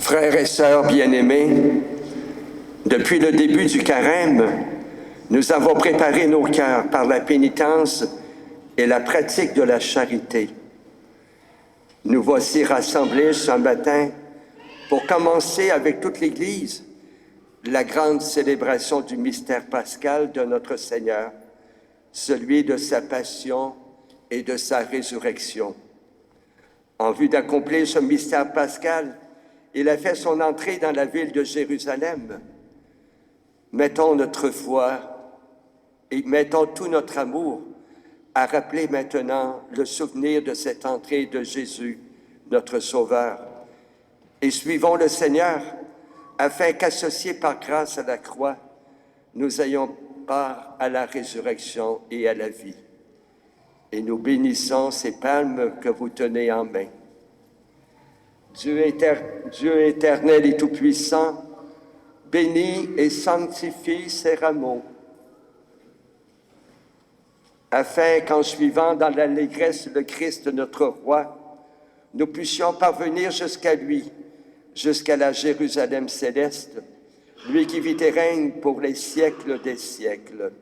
Frères et sœurs bien-aimés, depuis le début du carême, nous avons préparé nos cœurs par la pénitence et la pratique de la charité. Nous voici rassemblés ce matin pour commencer avec toute l'Église la grande célébration du mystère pascal de notre Seigneur, celui de sa passion et de sa résurrection. En vue d'accomplir ce mystère pascal, il a fait son entrée dans la ville de Jérusalem. Mettons notre foi et mettons tout notre amour à rappeler maintenant le souvenir de cette entrée de Jésus, notre Sauveur. Et suivons le Seigneur, afin qu'associés par grâce à la croix, nous ayons part à la résurrection et à la vie. Et nous bénissons ces palmes que vous tenez en main. Dieu éternel et tout-puissant, bénis et sanctifie ces rameaux, afin qu'en suivant dans l'allégresse le Christ notre Roi, nous puissions parvenir jusqu'à lui, jusqu'à la Jérusalem céleste, lui qui vit et règne pour les siècles des siècles.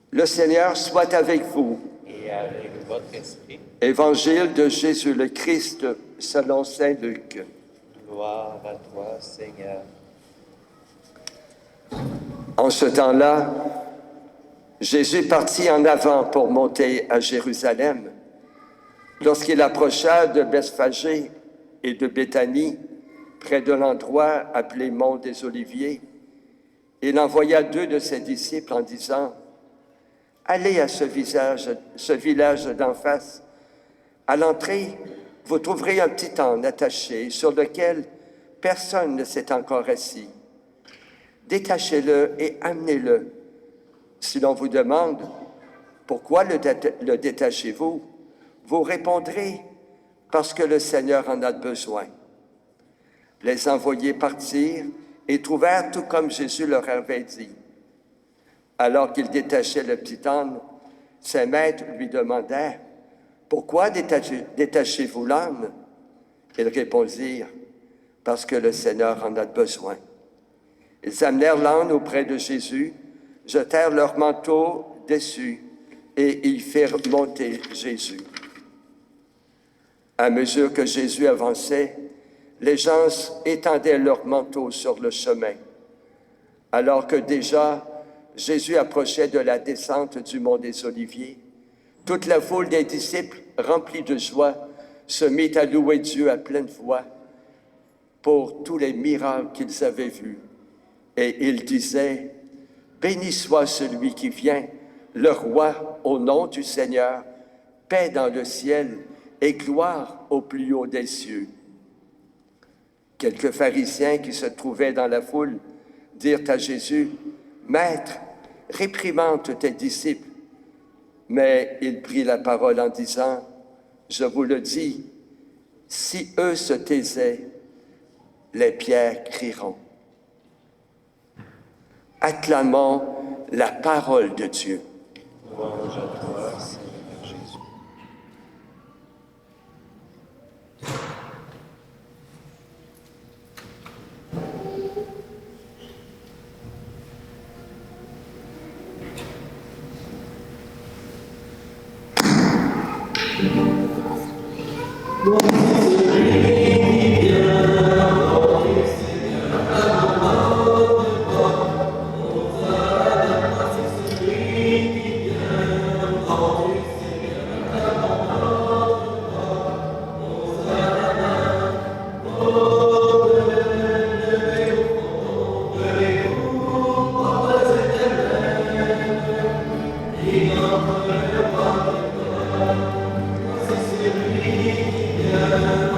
Le Seigneur soit avec vous. Et avec votre esprit. Évangile de Jésus le Christ selon saint Luc. Gloire à toi, Seigneur. En ce temps-là, Jésus partit en avant pour monter à Jérusalem. Lorsqu'il approcha de Bethphagée et de Béthanie, près de l'endroit appelé Mont des Oliviers, il envoya 2 de ses disciples en disant: « Allez à ce village d'en face. À l'entrée, vous trouverez un petit âne attaché sur lequel personne ne s'est encore assis. Détachez-le et amenez-le. Si l'on vous demande « Pourquoi le détachez-vous » vous répondrez « Parce que le Seigneur en a besoin. » Les envoyés partirent et trouvèrent tout comme Jésus leur avait dit. Alors qu'ils détachaient le petit âne, ses maîtres lui demandèrent « Pourquoi détachez-vous l'âne » Ils répondirent « Parce que le Seigneur en a besoin. » Ils amenèrent l'âne auprès de Jésus, jetèrent leurs manteaux dessus et y firent monter Jésus. À mesure que Jésus avançait, les gens étendaient leurs manteaux sur le chemin. Alors que déjà Jésus approchait de la descente du mont des Oliviers, toute la foule des disciples, remplie de joie, se mit à louer Dieu à pleine voix pour tous les miracles qu'ils avaient vus. Et ils disaient: « Béni soit celui qui vient, le Roi, au nom du Seigneur, paix dans le ciel et gloire au plus haut des cieux. » Quelques pharisiens qui se trouvaient dans la foule dirent à Jésus: « Maître, réprimande tes disciples. » Mais il prit la parole en disant: « Je vous le dis, si eux se taisaient, les pierres crieront. » Acclamons la parole de Dieu. Louange à toi, Seigneur Jésus. Yeah.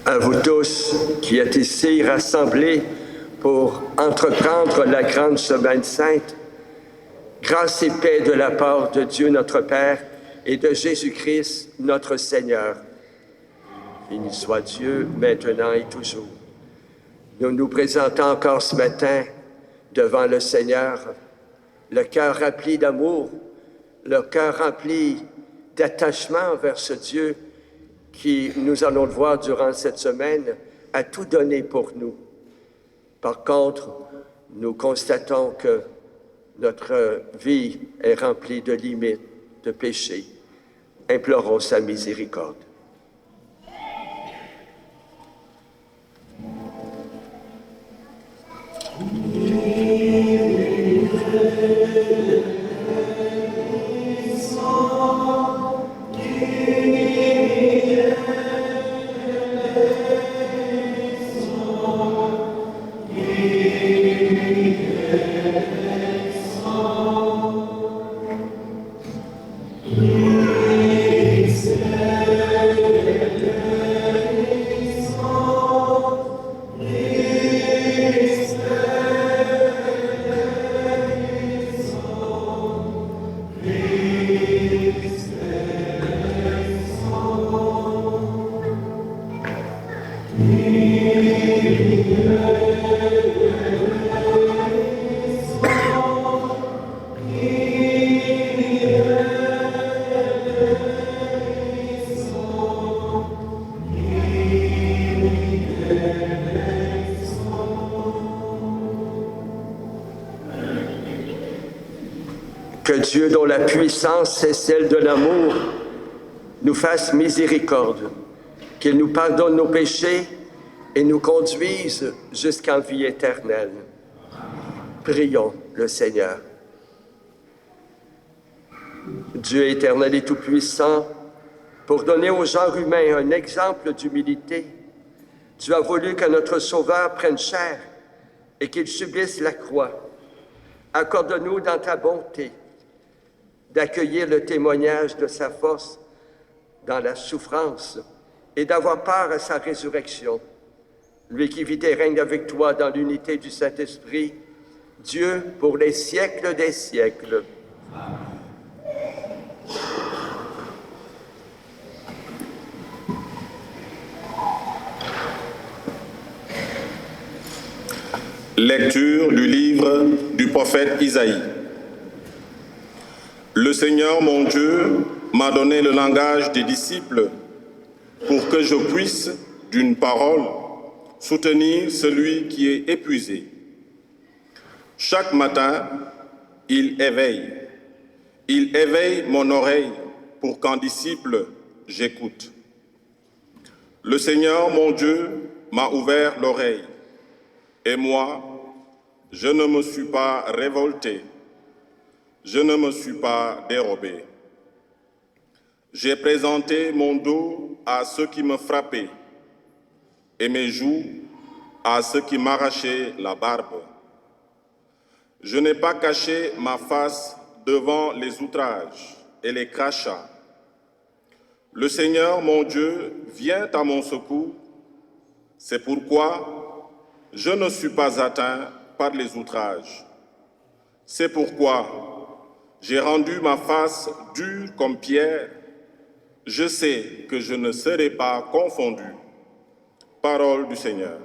À vous tous qui êtes ici rassemblés pour entreprendre la grande semaine sainte, grâce et paix de la part de Dieu notre Père et de Jésus-Christ notre Seigneur. Béni soit Dieu, maintenant et toujours. Nous nous présentons encore ce matin devant le Seigneur, le cœur rempli d'amour, le cœur rempli d'attachement vers ce Dieu qui, nous allons le voir durant cette semaine, a tout donné pour nous. Par contre, nous constatons que notre vie est remplie de limites, de péchés. Implorons sa miséricorde. Que Dieu, dont la puissance est celle de l'amour, nous fasse miséricorde, qu'il nous pardonne nos péchés et nous conduise jusqu'en vie éternelle. Prions le Seigneur. Dieu éternel et tout-puissant, pour donner au genre humain un exemple d'humilité, tu as voulu que notre Sauveur prenne chair et qu'il subisse la croix. Accorde-nous dans ta bonté d'accueillir le témoignage de sa force dans la souffrance et d'avoir part à sa résurrection. Lui qui vit et règne avec toi dans l'unité du Saint-Esprit, Dieu pour les siècles des siècles. Lecture du livre du prophète Isaïe. Le Seigneur, mon Dieu, m'a donné le langage des disciples pour que je puisse, d'une parole, soutenir celui qui est épuisé. Chaque matin, il éveille mon oreille pour qu'en disciple, j'écoute. Le Seigneur, mon Dieu, m'a ouvert l'oreille, et moi, je ne me suis pas révolté. Je ne me suis pas dérobé. J'ai présenté mon dos à ceux qui me frappaient et mes joues à ceux qui m'arrachaient la barbe. Je n'ai pas caché ma face devant les outrages et les crachats. Le Seigneur, mon Dieu, vient à mon secours. C'est pourquoi je ne suis pas atteint par les outrages. C'est pourquoi J'ai rendu ma face dure comme pierre. Je sais que je ne serai pas confondu. Parole du Seigneur.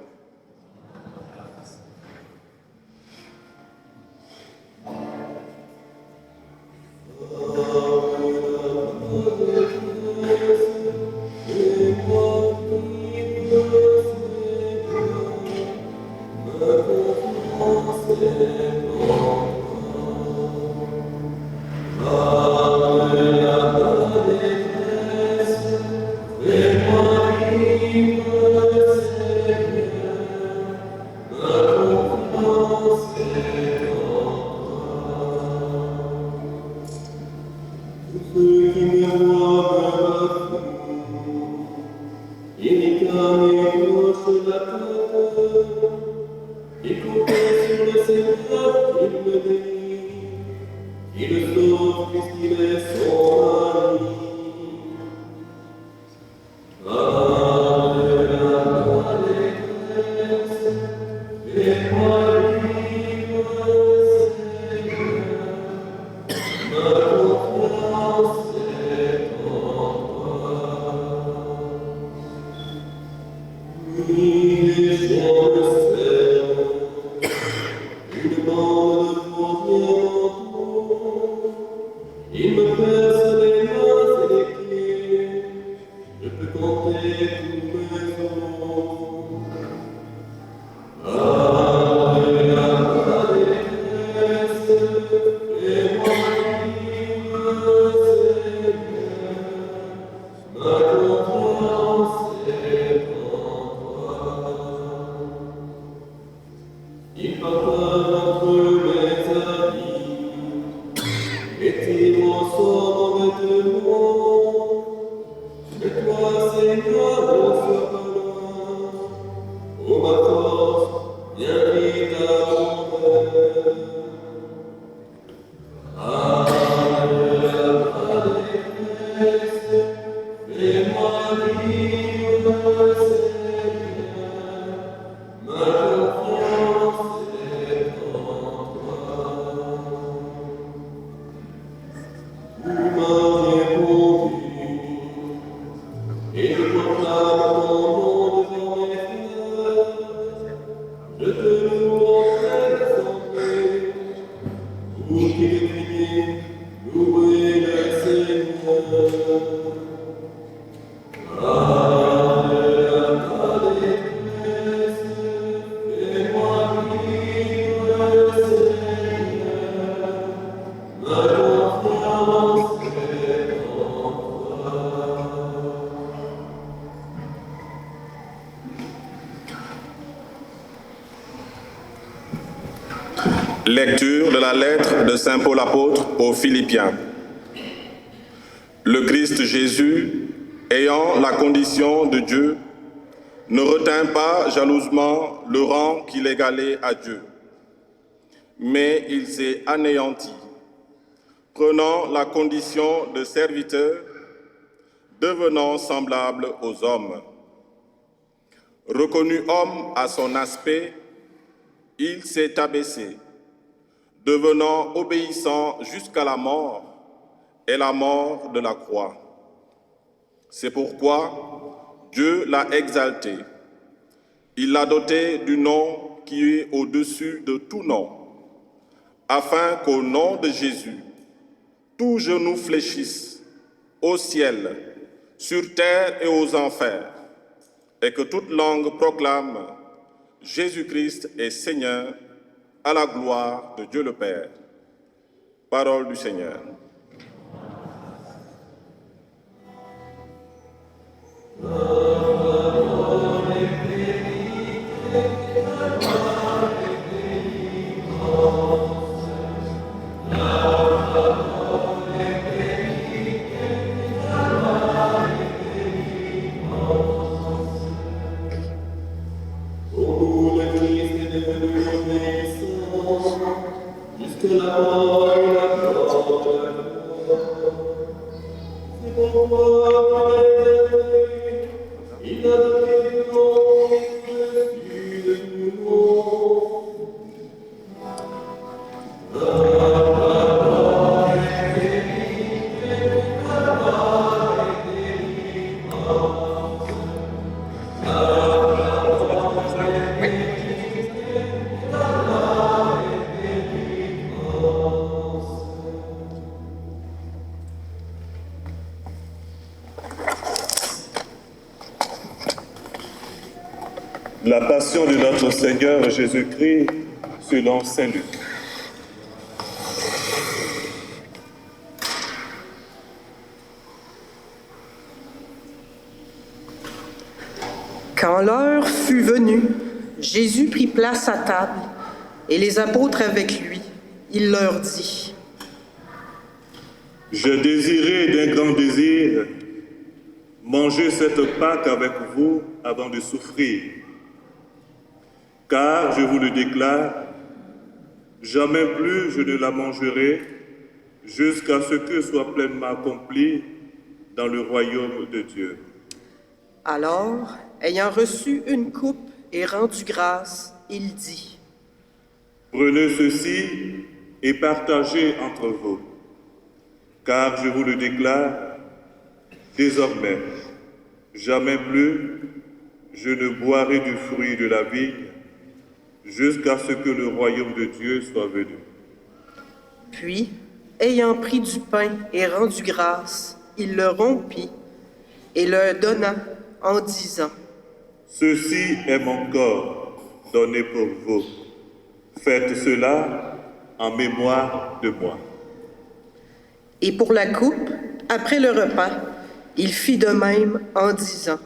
Lecture de la lettre de Saint Paul apôtre aux Philippiens. Le Christ Jésus, ayant la condition de Dieu, ne retint pas jalousement le rang qu'il égalait à Dieu, mais il s'est anéanti, prenant la condition de serviteur, devenant semblable aux hommes. Reconnu homme à son aspect, il s'est abaissé, devenant obéissant jusqu'à la mort et la mort de la croix. C'est pourquoi Dieu l'a exalté. Il l'a doté du nom qui est au-dessus de tout nom, afin qu'au nom de Jésus, tout genou fléchisse au ciel, sur terre et aux enfers, et que toute langue proclame Jésus-Christ est Seigneur, à la gloire de Dieu le Père. Parole du Seigneur. La passion de notre Seigneur Jésus-Christ selon Saint Luc. Quand l'heure fut venue, Jésus prit place à table et les apôtres avec lui. Il leur dit: Je désirais d'un grand désir manger cette Pâque avec vous avant de souffrir. Car, je vous le déclare, jamais plus je ne la mangerai jusqu'à ce que soit pleinement accompli dans le royaume de Dieu. Alors, ayant reçu une coupe et rendu grâce, il dit: Prenez ceci et partagez entre vous. Car, je vous le déclare, désormais, jamais plus je ne boirai du fruit de la vigne jusqu'à ce que le royaume de Dieu soit venu. Puis, ayant pris du pain et rendu grâce, il le rompit et le donna en disant: Ceci est mon corps donné pour vous. Faites cela en mémoire de moi. Et pour la coupe, après le repas, il fit de même en disant: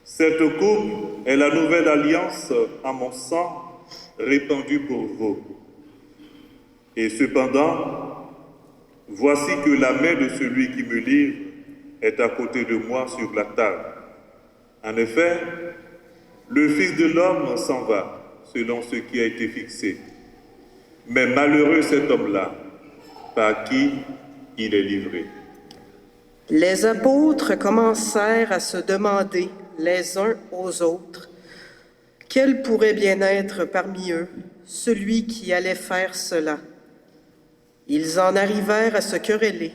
Cette coupe est la nouvelle alliance à mon sang répandu pour vous. Et cependant, voici que la main de celui qui me livre est à côté de moi sur la table. En effet, le Fils de l'homme s'en va selon ce qui a été fixé. Mais malheureux cet homme-là, par qui il est livré. Les apôtres commencèrent à se demander les uns aux autres quel pourrait bien être parmi eux celui qui allait faire cela. Ils en arrivèrent à se quereller,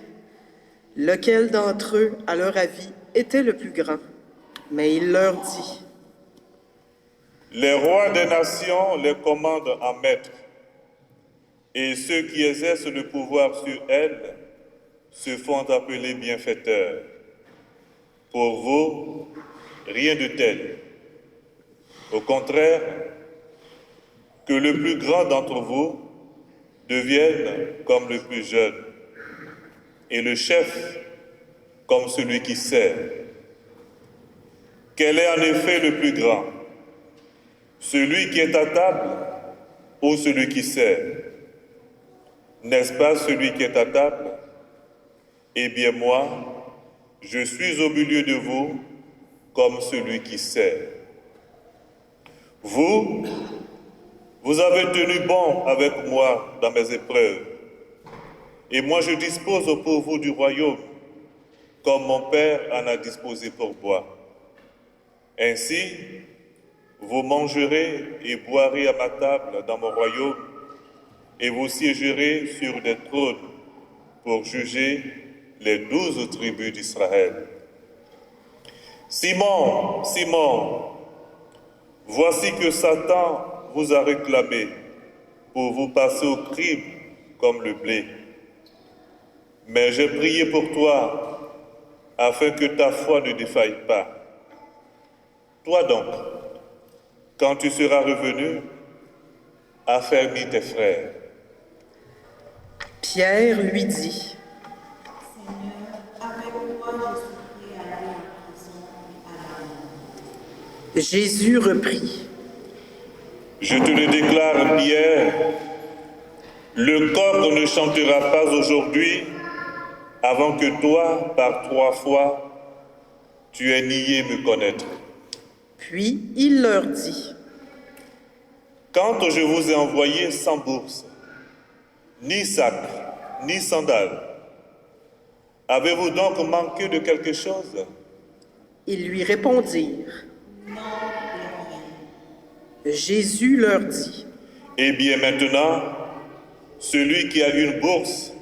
lequel d'entre eux, à leur avis, était le plus grand. Mais il leur dit: Les rois des nations les commandent en maître, et ceux qui exercent le pouvoir sur elles se font appeler bienfaiteurs. Pour vous, rien de tel. Au contraire, que le plus grand d'entre vous devienne comme le plus jeune, et le chef comme celui qui sert. Quel est en effet le plus grand? Celui qui est à table ou celui qui sert? N'est-ce pas celui qui est à table? Eh bien moi, je suis au milieu de vous comme celui qui sert. Vous avez tenu bon avec moi dans mes épreuves, et moi je dispose pour vous du royaume, comme mon Père en a disposé pour moi. Ainsi, vous mangerez et boirez à ma table dans mon royaume, et vous siégerez sur des trônes pour juger les 12 tribus d'Israël. Simon, Simon, voici que Satan vous a réclamé pour vous passer au crible comme le blé. Mais j'ai prié pour toi, afin que ta foi ne défaille pas. Toi donc, quand tu seras revenu, affermis tes frères. Pierre lui dit: Seigneur, avec toi je suis prêt à aller en prison et à la mort. Jésus reprit: Je te le déclare, Pierre, le coq ne chantera pas aujourd'hui avant que toi, par 3 fois, tu aies nié me connaître. Puis il leur dit: Quand je vous ai envoyé sans bourse, ni sac, ni sandales, avez-vous donc manqué de quelque chose? Ils lui répondirent: Jésus leur dit: Eh bien maintenant, celui qui a une bourse,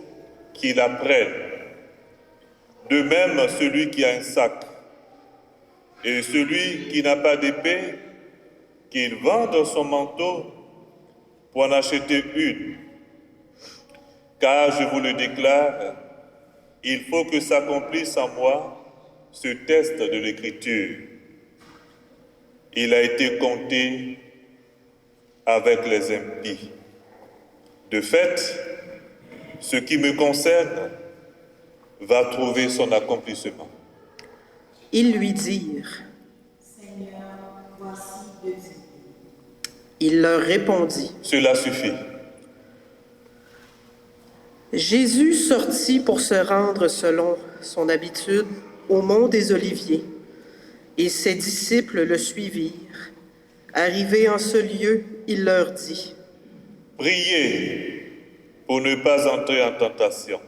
qu'il la prenne. De même, celui qui a un sac. Et celui qui n'a pas d'épée, qu'il vende son manteau pour en acheter une. Car je vous le déclare, il faut que s'accomplisse en moi ce test de l'Écriture. il a été compté avec les impies. De fait, ce qui me concerne va trouver son accomplissement. Ils lui dirent. Seigneur, voici 2 épées. Il leur répondit. Cela suffit. Jésus sortit pour se rendre selon son habitude au mont des Oliviers, et ses disciples le suivirent. Arrivé en ce lieu, il leur dit. Priez pour ne pas entrer en tentation.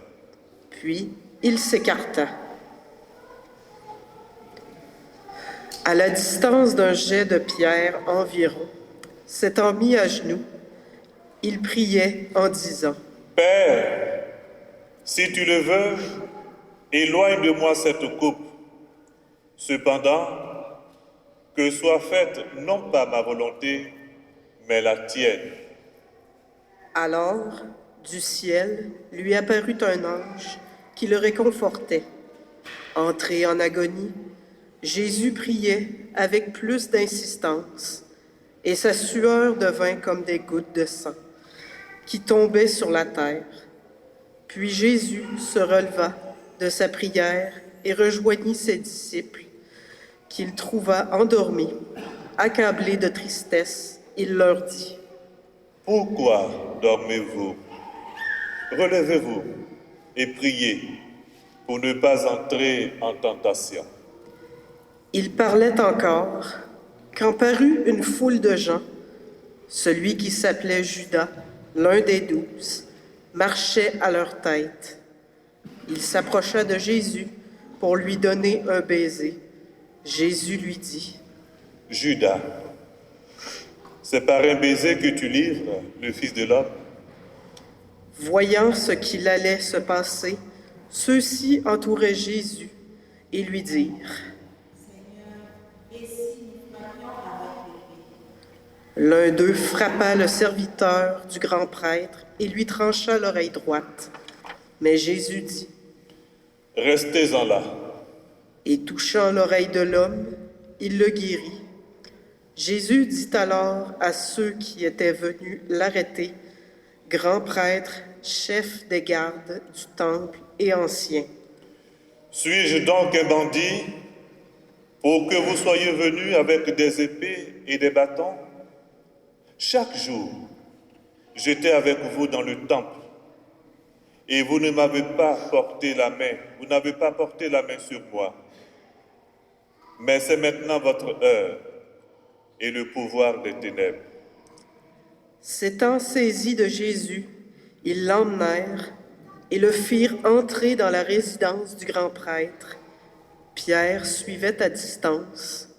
Puis il s'écarta. À la distance d'un jet de pierre environ, s'étant mis à genoux, il priait en disant. Père, si tu le veux, éloigne de moi cette coupe. Cependant, que soit faite non pas ma volonté, mais la tienne. Alors, du ciel, lui apparut un ange qui le réconfortait. Entré en agonie, Jésus priait avec plus d'insistance, et sa sueur devint comme des gouttes de sang qui tombaient sur la terre. Puis Jésus se releva de sa prière et rejoignit ses disciples, qu'il trouva endormis. Accablé de tristesse, il leur dit. Pourquoi dormez-vous? Relevez-vous et priez pour ne pas entrer en tentation. Il parlait encore quand parut une foule de gens. Celui qui s'appelait Judas, l'un des 12, marchait à leur tête. Il s'approcha de Jésus pour lui donner un baiser. Jésus lui dit. Judas, c'est par un baiser que tu livres le Fils de l'homme? Voyant ce qu'il allait se passer, ceux-ci entouraient Jésus et lui dirent. Et si nous frappions avec l'épée? L'un d'eux frappa le serviteur du grand prêtre et lui trancha l'oreille droite. Mais Jésus dit. Restez-en là. Et touchant l'oreille de l'homme, il le guérit. Jésus dit alors à ceux qui étaient venus l'arrêter, grand prêtre, chef des gardes du temple et ancien. Suis-je donc un bandit pour que vous soyez venus avec des épées et des bâtons? Chaque jour, j'étais avec vous dans le temple et vous ne m'avez pas porté la main, vous n'avez pas porté la main sur moi. Mais c'est maintenant votre heure et le pouvoir des ténèbres. S'étant saisis de Jésus, ils l'emmenèrent et le firent entrer dans la résidence du grand prêtre. Pierre suivait à distance.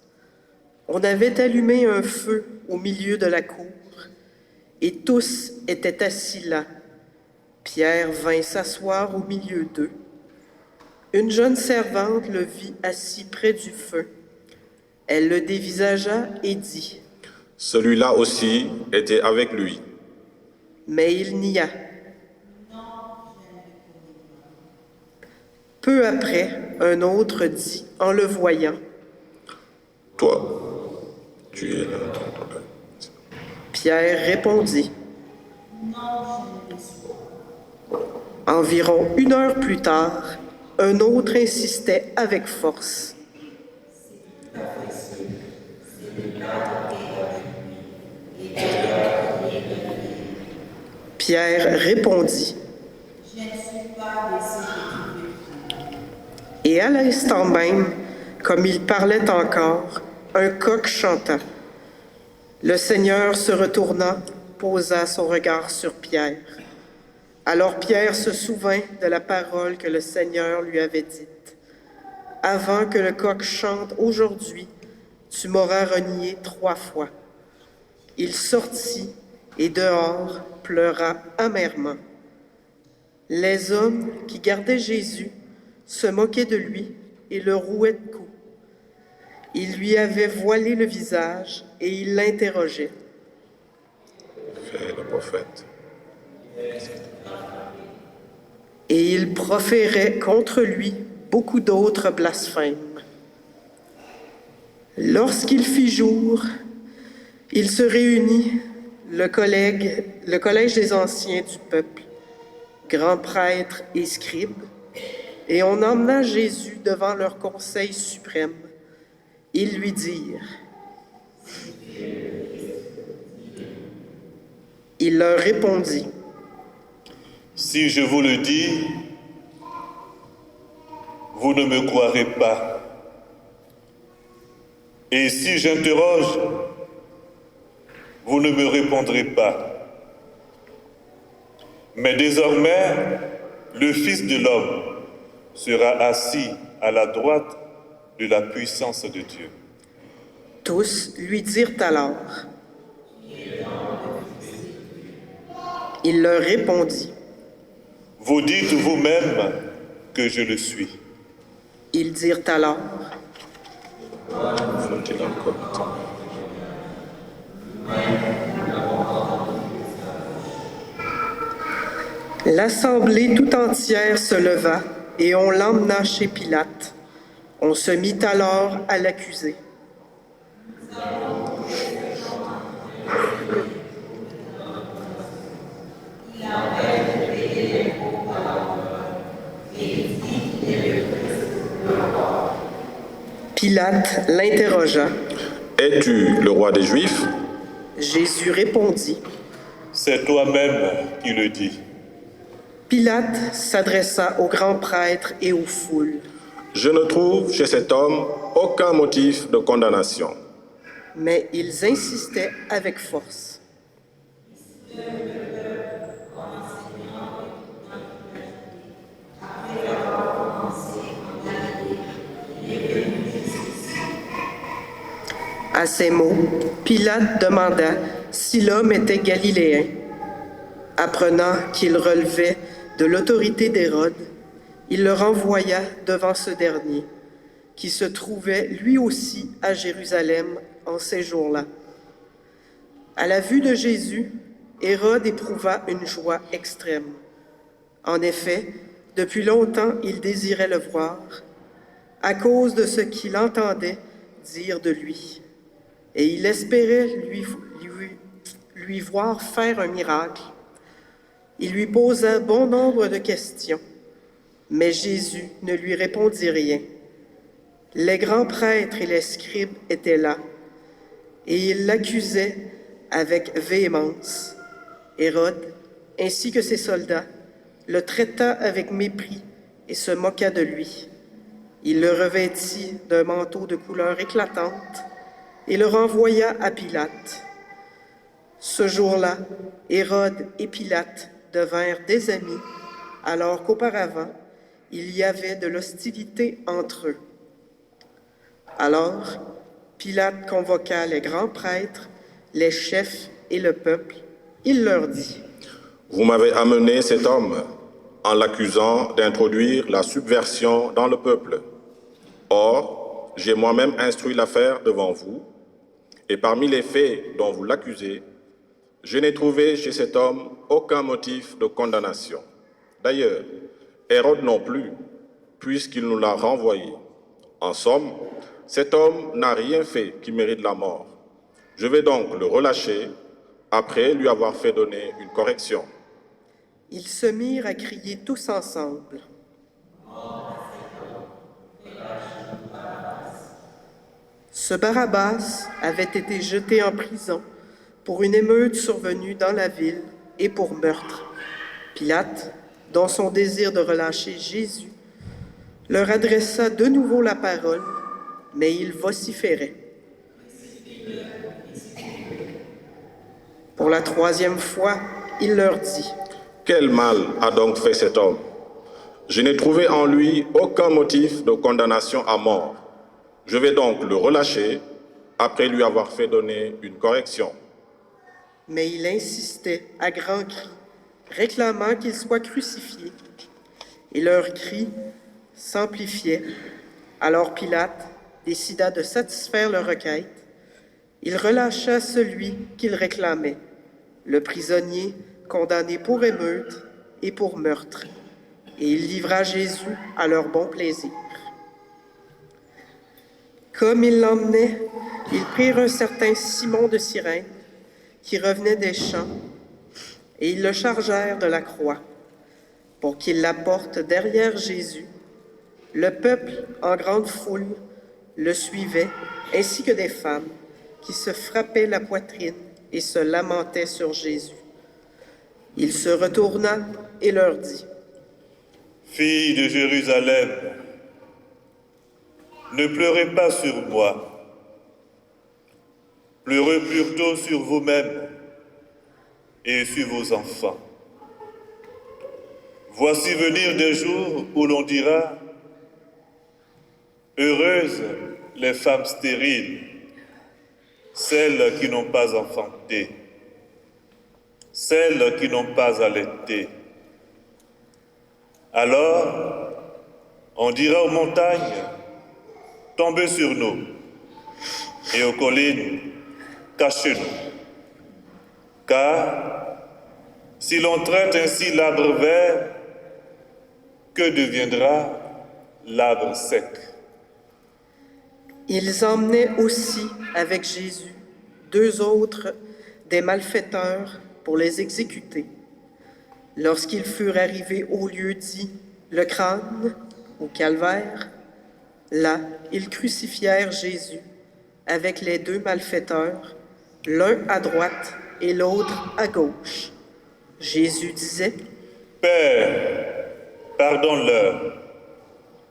On avait allumé un feu au milieu de la cour, et tous étaient assis là. Pierre vint s'asseoir au milieu d'eux. Une jeune servante le vit assis près du feu. Elle le dévisagea et dit. Celui-là aussi était avec lui. Mais il nia. Peu après, un autre dit, en le voyant. Toi, tu es là. Pierre répondit. Environ 1 heure plus tard, un autre insistait avec force. Pierre répondit. Je ne suis pas de ceux que tu veux. Et à l'instant même, comme il parlait encore, un coq chanta. Le Seigneur se retourna, posa son regard sur Pierre. Alors Pierre se souvint de la parole que le Seigneur lui avait dite. Avant que le coq chante aujourd'hui, tu m'auras renié 3 fois. Il sortit et dehors pleura amèrement. Les hommes qui gardaient Jésus se moquaient de lui et le rouaient de coups. Ils lui avaient voilé le visage et ils l'interrogeaient. Fais le prophète. Et ils proféraient contre lui beaucoup d'autres blasphèmes. Lorsqu'il fit jour, il se réunit, le collège des anciens du peuple, grands prêtres et scribes, et on emmena Jésus devant leur conseil suprême. Ils lui dirent, il leur répondit, Si je vous le dis, vous ne me croirez pas. Et si j'interroge, vous ne me répondrez pas. Mais désormais, le Fils de l'homme sera assis à la droite de la puissance de Dieu. tous lui dirent alors. Il leur répondit, Vous dites vous-même que je le suis. ils dirent alors, Faut-il encore attendre? l'assemblée tout entière se leva et on l'emmena chez Pilate. On se mit alors à l'accuser. Pilate l'interrogea. Es-tu le roi des Juifs? Jésus répondit. C'est toi-même qui le dis. Pilate s'adressa aux grands prêtres et aux foules. Je ne trouve chez cet homme aucun motif de condamnation. Mais ils insistaient avec force. À ces mots, Pilate demanda si l'homme était galiléen. Apprenant qu'il relevait de l'autorité d'Hérode, il le renvoya devant ce dernier, qui se trouvait lui aussi à Jérusalem en ces jours-là. À la vue de Jésus, Hérode éprouva une joie extrême. En effet, depuis longtemps, il désirait le voir, à cause de ce qu'il entendait dire de lui. Et il espérait lui voir faire un miracle. Il lui posa bon nombre de questions, mais Jésus ne lui répondit rien. Les grands prêtres et les scribes étaient là, et ils l'accusaient avec véhémence. Hérode, ainsi que ses soldats, le traita avec mépris et se moqua de lui. Il le revêtit d'un manteau de couleur éclatante et le renvoya à Pilate. Ce jour-là, Hérode et Pilate devinrent des amis, alors qu'auparavant, il y avait de l'hostilité entre eux. Alors, Pilate convoqua les grands prêtres, les chefs et le peuple. Il leur dit, Vous m'avez amené cet homme en l'accusant d'introduire la subversion dans le peuple. Or, j'ai moi-même instruit l'affaire devant vous, et parmi les faits dont vous l'accusez, je n'ai trouvé chez cet homme aucun motif de condamnation. D'ailleurs, Hérode non plus, puisqu'il nous l'a renvoyé. En somme, cet homme n'a rien fait qui mérite la mort. Je vais donc le relâcher après lui avoir fait donner une correction. ils se mirent à crier tous ensemble. Ce Barabbas avait été jeté en prison pour une émeute survenue dans la ville et pour meurtre. Pilate, dans son désir de relâcher Jésus, leur adressa de nouveau la parole, mais ils vociféraient. Pour la troisième fois, il leur dit, Quel mal a donc fait cet homme? Je n'ai trouvé en lui aucun motif de condamnation à mort. Je vais donc le relâcher après lui avoir fait donner une correction. mais il insistait à grands cris, réclamant qu'il soit crucifié. Et leurs cris s'amplifiaient. Alors Pilate décida de satisfaire leur requête. Il relâcha celui qu'il réclamait, le prisonnier condamné pour émeute et pour meurtre, et il livra Jésus à leur bon plaisir. Comme ils l'emmenaient, ils prirent un certain Simon de Cyrène, qui revenait des champs, et ils le chargèrent de la croix, pour qu'il la porte derrière Jésus. Le peuple, en grande foule, le suivait, ainsi que des femmes, qui se frappaient la poitrine et se lamentaient sur Jésus. Il se retourna et leur dit: Filles de Jérusalem, ne pleurez pas sur moi, pleurez plutôt sur vous-mêmes et sur vos enfants. Voici venir des jours où l'on dira: heureuses les femmes stériles, celles qui n'ont pas enfanté, celles qui n'ont pas allaité. Alors, on dira aux montagnes: tombez sur nous, et aux collines: cachez-nous. Car si l'on traite ainsi l'arbre vert, que deviendra l'arbre sec? Ils emmenaient aussi avec Jésus 2 autres des malfaiteurs pour les exécuter. Lorsqu'ils furent arrivés au lieu dit le crâne, au calvaire, là, ils crucifièrent Jésus avec les 2 malfaiteurs, l'un à droite et l'autre à gauche. Jésus disait: Père, pardonne-leur,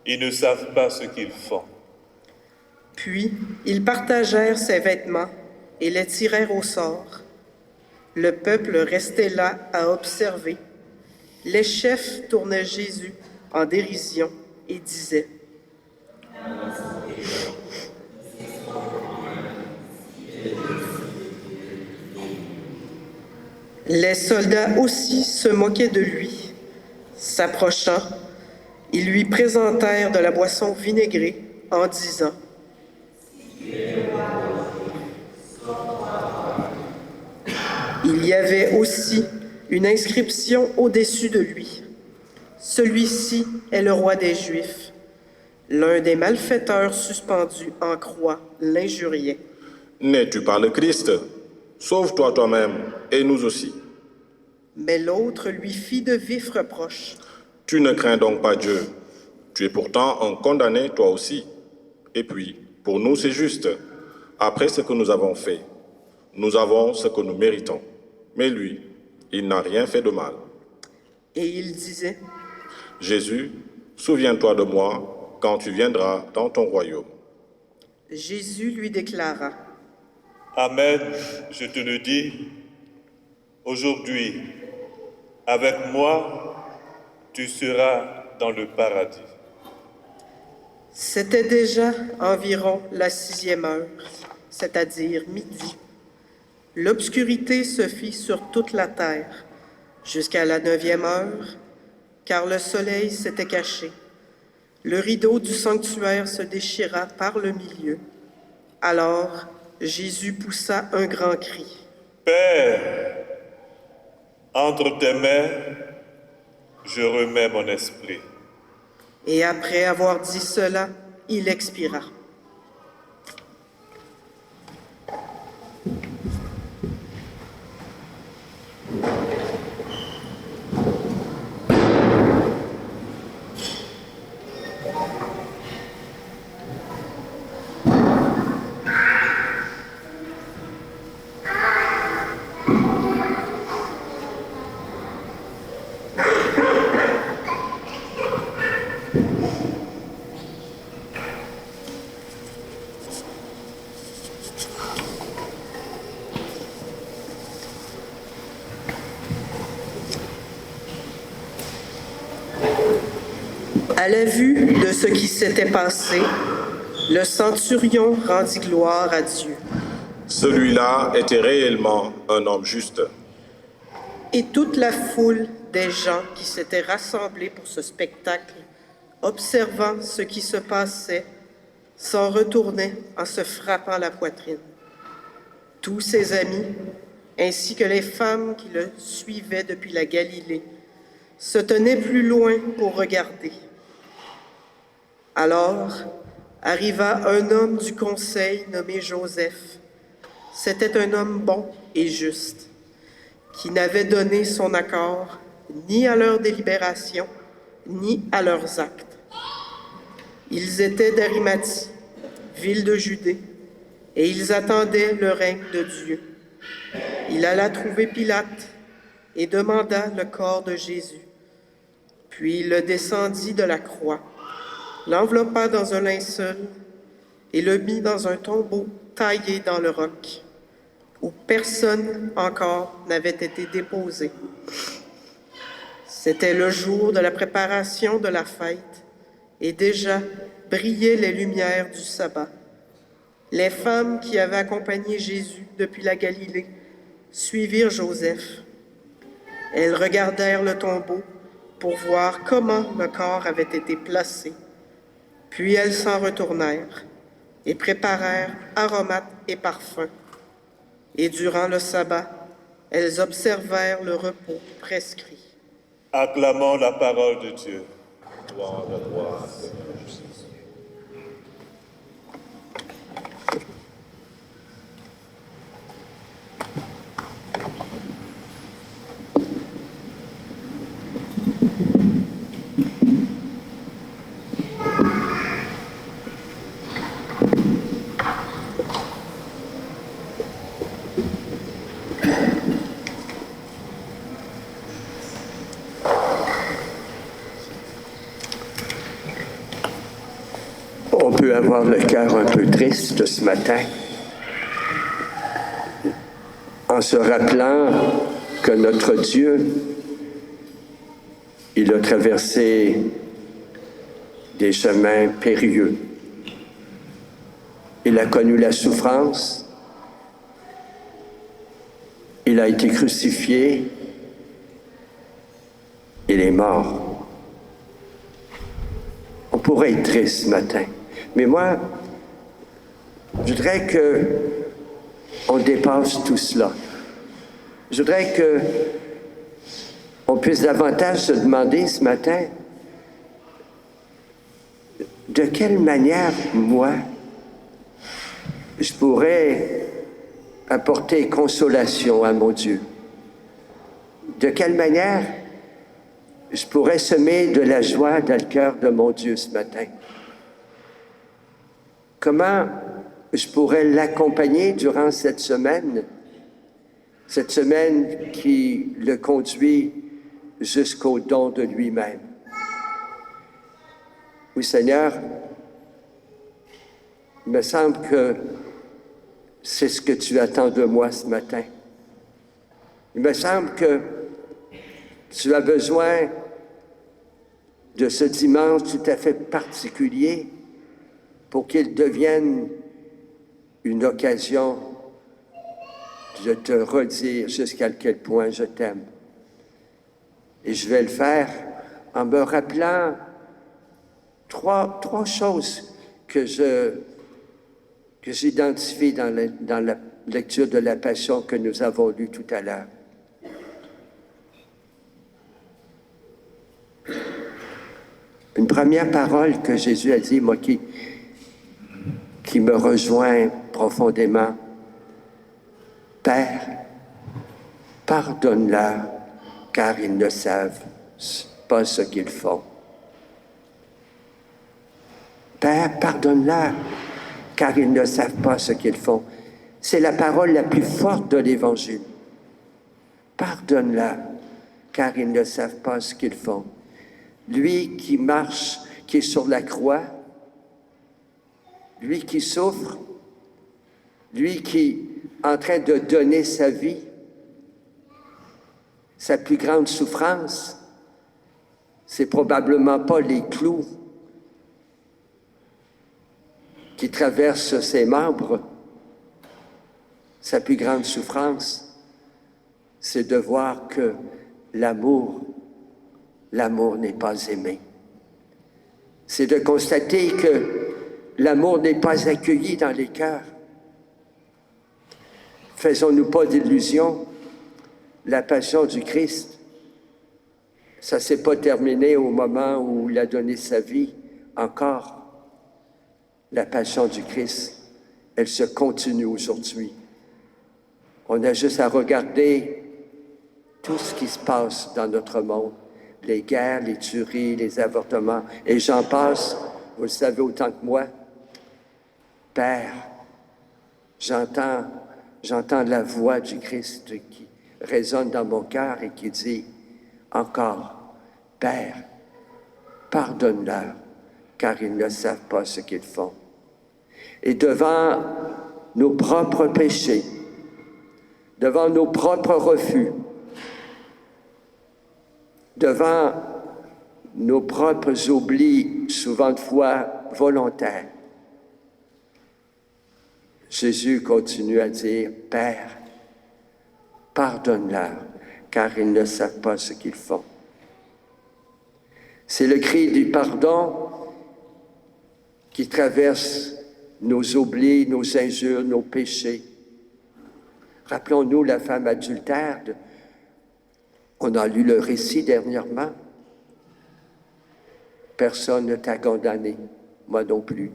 ils ne savent pas ce qu'ils font. Puis ils partagèrent ses vêtements et les tirèrent au sort. Le peuple restait là à observer. Les chefs tournaient Jésus en dérision et disaient: Les soldats aussi se moquaient de lui. S'approchant, ils lui présentèrent de la boisson vinaigrée en disant: Il y avait aussi une inscription au-dessus de lui: Celui-ci est le roi des Juifs. L'un des malfaiteurs suspendus en croix l'injuriait. N'es-tu pas le Christ? Sauve-toi toi-même et nous aussi. Mais l'autre lui fit de vifs reproches. Tu ne crains donc pas Dieu. Tu es pourtant un condamné toi aussi. Et puis, pour nous c'est juste. Après ce que nous avons fait, nous avons ce que nous méritons. Mais lui, il n'a rien fait de mal. Et il disait: Jésus, souviens-toi de moi quand tu viendras dans ton royaume. Jésus lui déclara: Amen, je te le dis, aujourd'hui, avec moi, tu seras dans le paradis. C'était déjà environ la 6e heure, c'est-à-dire midi. L'obscurité se fit sur toute la terre jusqu'à la 9e heure, car le soleil s'était caché. Le rideau du sanctuaire se déchira par le milieu. Alors, Jésus poussa un grand cri. Père, entre tes mains, je remets mon esprit. Et après avoir dit cela, il expira. À la vue de ce qui s'était passé, le centurion rendit gloire à Dieu. Celui-là était réellement un homme juste. Et toute la foule des gens qui s'étaient rassemblés pour ce spectacle, observant ce qui se passait, s'en retournaient en se frappant la poitrine. Tous ses amis, ainsi que les femmes qui le suivaient depuis la Galilée, se tenaient plus loin pour regarder. Alors, arriva un homme du conseil nommé Joseph. C'était un homme bon et juste, qui n'avait donné son accord ni à leur délibération, ni à leurs actes. Ils étaient d'Arimathie, ville de Judée, et ils attendaient le règne de Dieu. Il alla trouver Pilate et demanda le corps de Jésus. Puis il le descendit de la croix, l'enveloppa dans un linceul et le mit dans un tombeau taillé dans le roc, où personne encore n'avait été déposé. C'était le jour de la préparation de la fête, et déjà brillaient les lumières du sabbat. Les femmes qui avaient accompagné Jésus depuis la Galilée suivirent Joseph. Elles regardèrent le tombeau pour voir comment le corps avait été placé. Puis elles s'en retournèrent et préparèrent aromates et parfums. Et durant le sabbat, elles observèrent le repos prescrit. Acclamons la parole de Dieu. Gloire à toi, Seigneur Jésus. On peut avoir le cœur un peu triste ce matin en se rappelant que notre Dieu, il a traversé des chemins périlleux. Il a connu la souffrance, il a été crucifié, il est mort. On pourrait être triste ce matin. Mais moi, je voudrais qu'on dépasse tout cela. Je voudrais qu'on puisse davantage se demander ce matin de quelle manière, moi, je pourrais apporter consolation à mon Dieu. De quelle manière je pourrais semer de la joie dans le cœur de mon Dieu ce matin. Comment je pourrais l'accompagner durant cette semaine qui le conduit jusqu'au don de lui-même. Oui, Seigneur, il me semble que c'est ce que tu attends de moi ce matin. Il me semble que tu as besoin de ce dimanche tout à fait particulier pour qu'il devienne une occasion de te redire jusqu'à quel point je t'aime. Et je vais le faire en me rappelant trois choses que j'identifie dans la lecture de la Passion que nous avons lue tout à l'heure. Une première parole que Jésus a dit, moi, qui me rejoint profondément. Père, pardonne-leur, car ils ne savent pas ce qu'ils font. Père, pardonne-leur, car ils ne savent pas ce qu'ils font. C'est la parole la plus forte de l'Évangile. Pardonne-leur, car ils ne savent pas ce qu'ils font. Lui qui marche, qui est sur la croix, lui qui souffre, lui qui est en train de donner sa vie, sa plus grande souffrance, c'est probablement pas les clous qui traversent ses membres. Sa plus grande souffrance, c'est de voir que l'amour n'est pas aimé. C'est de constater que l'amour n'est pas accueilli dans les cœurs. Faisons-nous pas d'illusions. La passion du Christ, ça ne s'est pas terminé au moment où il a donné sa vie encore. La passion du Christ, elle se continue aujourd'hui. On a juste à regarder tout ce qui se passe dans notre monde. Les guerres, les tueries, les avortements, et j'en passe, vous le savez autant que moi. Père, j'entends la voix du Christ qui résonne dans mon cœur et qui dit encore, Père, pardonne-leur, car ils ne savent pas ce qu'ils font. Et devant nos propres péchés, devant nos propres refus, devant nos propres oublis, souvent de fois volontaires, Jésus continue à dire, Père, pardonne-leur, car ils ne savent pas ce qu'ils font. C'est le cri du pardon qui traverse nos oublis, nos injures, nos péchés. Rappelons-nous la femme adultère. On a lu le récit dernièrement. Personne ne t'a condamné, moi non plus.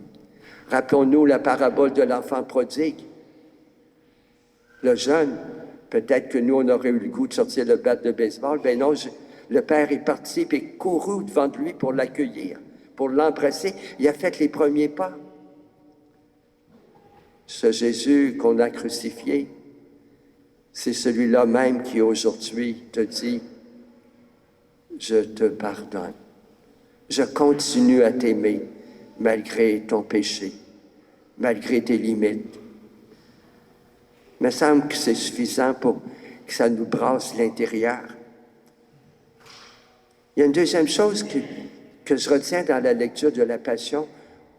Rappelons-nous la parabole de l'enfant prodigue. Le jeune, peut-être que nous, on aurait eu le goût de sortir le bat de baseball. Ben non, le père est parti et couru devant lui pour l'accueillir, pour l'embrasser. Il a fait les premiers pas. Ce Jésus qu'on a crucifié, c'est celui-là même qui aujourd'hui te dit, je te pardonne. Je continue à t'aimer malgré ton péché, malgré tes limites. Il me semble que c'est suffisant pour que ça nous brasse l'intérieur. Il y a une deuxième chose que je retiens dans la lecture de la Passion,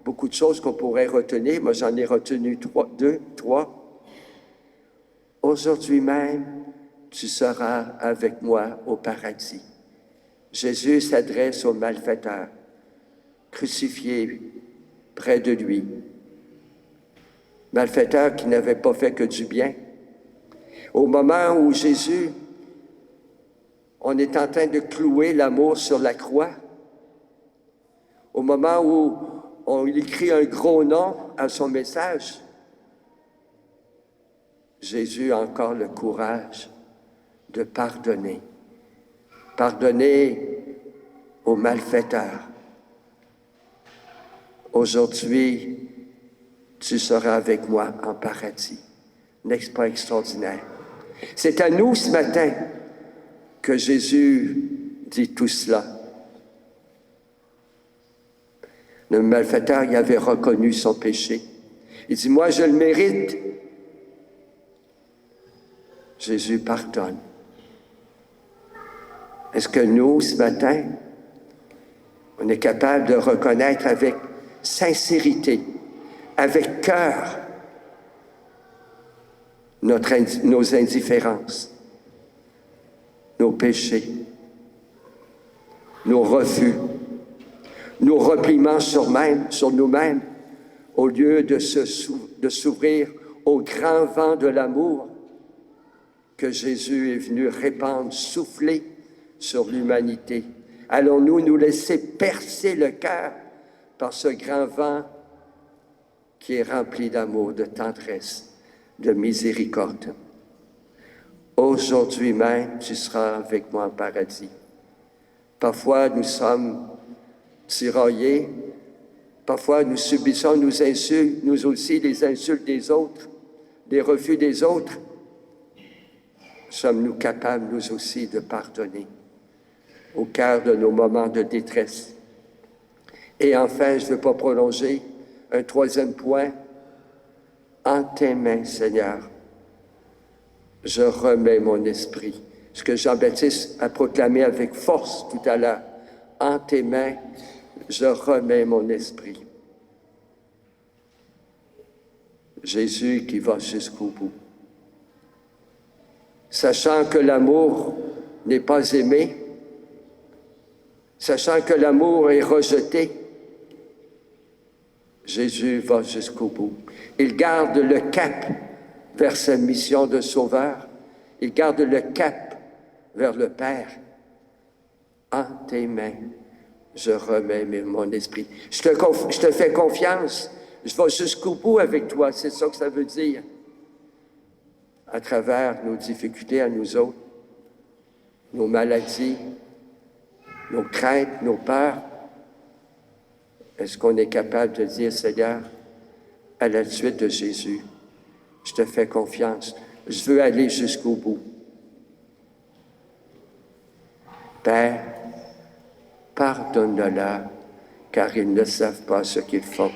beaucoup de choses qu'on pourrait retenir, moi j'en ai retenu trois. Aujourd'hui même, tu seras avec moi au paradis. Jésus s'adresse aux malfaiteurs, crucifiés près de lui. Malfaiteurs qui n'avaient pas fait que du bien. Au moment où Jésus, on est en train de clouer l'amour sur la croix, au moment où on écrit un gros nom à son message, Jésus a encore le courage de pardonner. Pardonner aux malfaiteurs. Aujourd'hui, tu seras avec moi en paradis. N'est-ce pas extraordinaire? C'est à nous ce matin que Jésus dit tout cela. Le malfaiteur, il avait reconnu son péché. Il dit, moi, je le mérite. Jésus pardonne. Est-ce que nous, ce matin, on est capable de reconnaître avec sincérité, avec cœur, nos indifférences, nos péchés, nos refus, nos repliements sur nous-mêmes, au lieu de s'ouvrir au grand vent de l'amour que Jésus est venu répandre, souffler sur l'humanité. Allons-nous nous laisser percer le cœur par ce grand vent qui est rempli d'amour, de tendresse, de miséricorde. Aujourd'hui même, tu seras avec moi en paradis. Parfois, nous sommes tiraillés. Parfois, nous subissons nos insultes, nous aussi, les insultes des autres, les refus des autres. Sommes-nous capables, nous aussi, de pardonner au cœur de nos moments de détresse? Et enfin, je ne veux pas prolonger, un troisième point, en tes mains, Seigneur, je remets mon esprit. Ce que Jean-Baptiste a proclamé avec force tout à l'heure. En tes mains, je remets mon esprit. Jésus qui va jusqu'au bout. Sachant que l'amour n'est pas aimé, sachant que l'amour est rejeté, Jésus va jusqu'au bout. Il garde le cap vers sa mission de sauveur. Il garde le cap vers le Père. En tes mains, je remets mon esprit. Je te fais confiance. Je vais jusqu'au bout avec toi, c'est ça que ça veut dire. À travers nos difficultés à nous autres, nos maladies, nos craintes, nos peurs, est-ce qu'on est capable de dire, Seigneur, à la suite de Jésus, je te fais confiance, je veux aller jusqu'au bout. Père, pardonne-leur, car ils ne savent pas ce qu'ils font.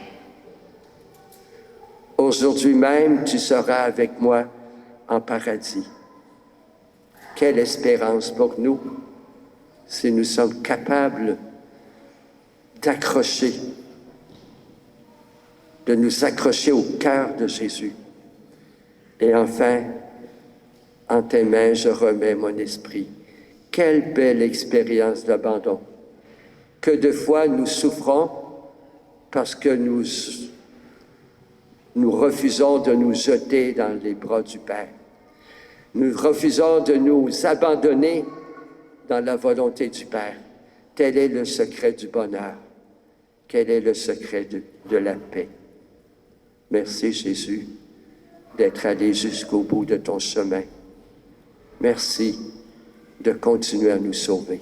Aujourd'hui même, tu seras avec moi en paradis. Quelle espérance pour nous si nous sommes capables d'accrocher, de nous accrocher au cœur de Jésus. Et enfin, en tes mains, je remets mon esprit. Quelle belle expérience d'abandon. Que de fois nous souffrons parce que nous refusons de nous jeter dans les bras du Père. Nous refusons de nous abandonner dans la volonté du Père. Tel est le secret du bonheur. Quel est le secret de la paix? Merci Jésus d'être allé jusqu'au bout de ton chemin. Merci de continuer à nous sauver.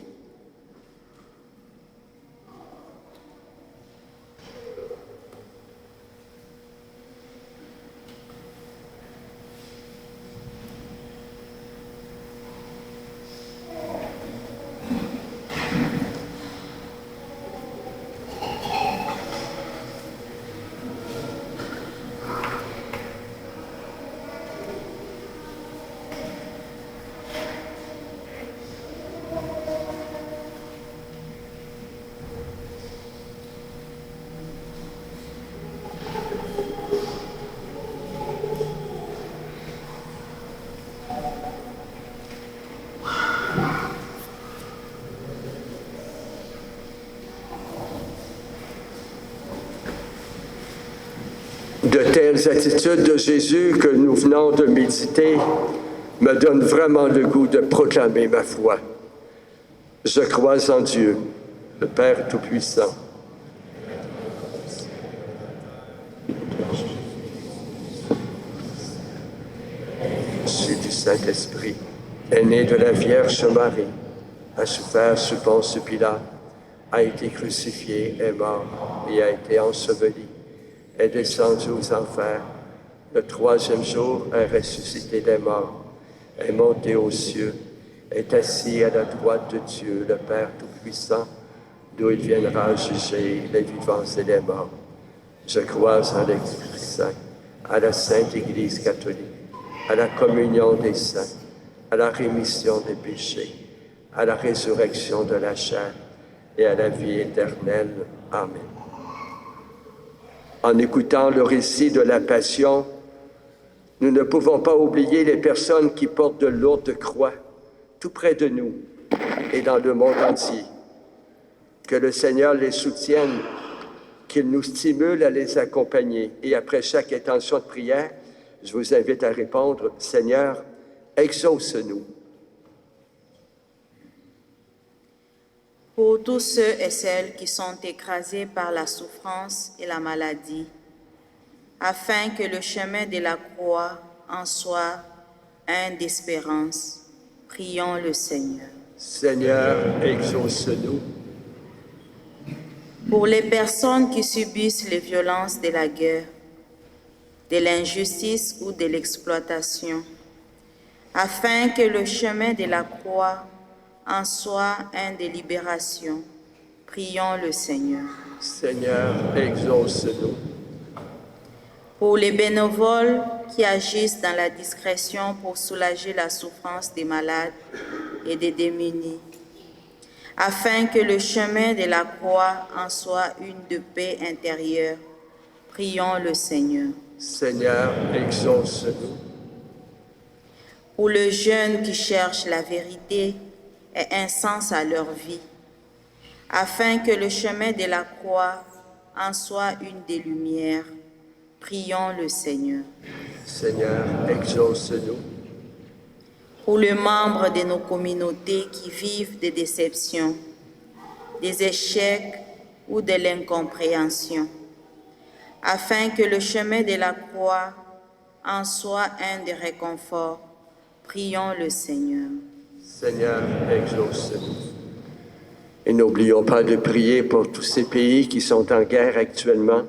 De telles attitudes de Jésus que nous venons de méditer me donnent vraiment le goût de proclamer ma foi. Je crois en Dieu, le Père Tout-Puissant. Jésus du Saint-Esprit est né de la Vierge Marie, a souffert sous Ponce Pilate, a été crucifié, est mort et a été enseveli, est descendu aux enfers, le troisième jour est ressuscité des morts, est monté aux cieux, est assis à la droite de Dieu, le Père Tout-Puissant, d'où il viendra juger les vivants et les morts. Je crois en l'Esprit Saint, à la Sainte Église catholique, à la communion des saints, à la rémission des péchés, à la résurrection de la chair et à la vie éternelle. Amen. En écoutant le récit de la Passion, nous ne pouvons pas oublier les personnes qui portent de lourdes croix tout près de nous et dans le monde entier. Que le Seigneur les soutienne, qu'il nous stimule à les accompagner. Et après chaque intention de prière, je vous invite à répondre, « Seigneur, exauce-nous. » Pour tous ceux et celles qui sont écrasés par la souffrance et la maladie, afin que le chemin de la croix en soit un d'espérance, prions le Seigneur. Seigneur, exauce-nous. Pour les personnes qui subissent les violences de la guerre, de l'injustice ou de l'exploitation, afin que le chemin de la croix en soit un de libération, prions le Seigneur. Seigneur, exauce-nous. Pour les bénévoles qui agissent dans la discrétion pour soulager la souffrance des malades et des démunis, afin que le chemin de la croix en soit une de paix intérieure, prions le Seigneur. Seigneur, exauce-nous. Pour les jeunes qui cherchent la vérité et un sens à leur vie, afin que le chemin de la croix en soit une des lumières, prions le Seigneur. Seigneur, exauce-nous. Pour les membres de nos communautés qui vivent des déceptions, des échecs ou de l'incompréhension, afin que le chemin de la croix en soit un des réconforts. Prions le Seigneur. Seigneur, exauce-nous. Et n'oublions pas de prier pour tous ces pays qui sont en guerre actuellement.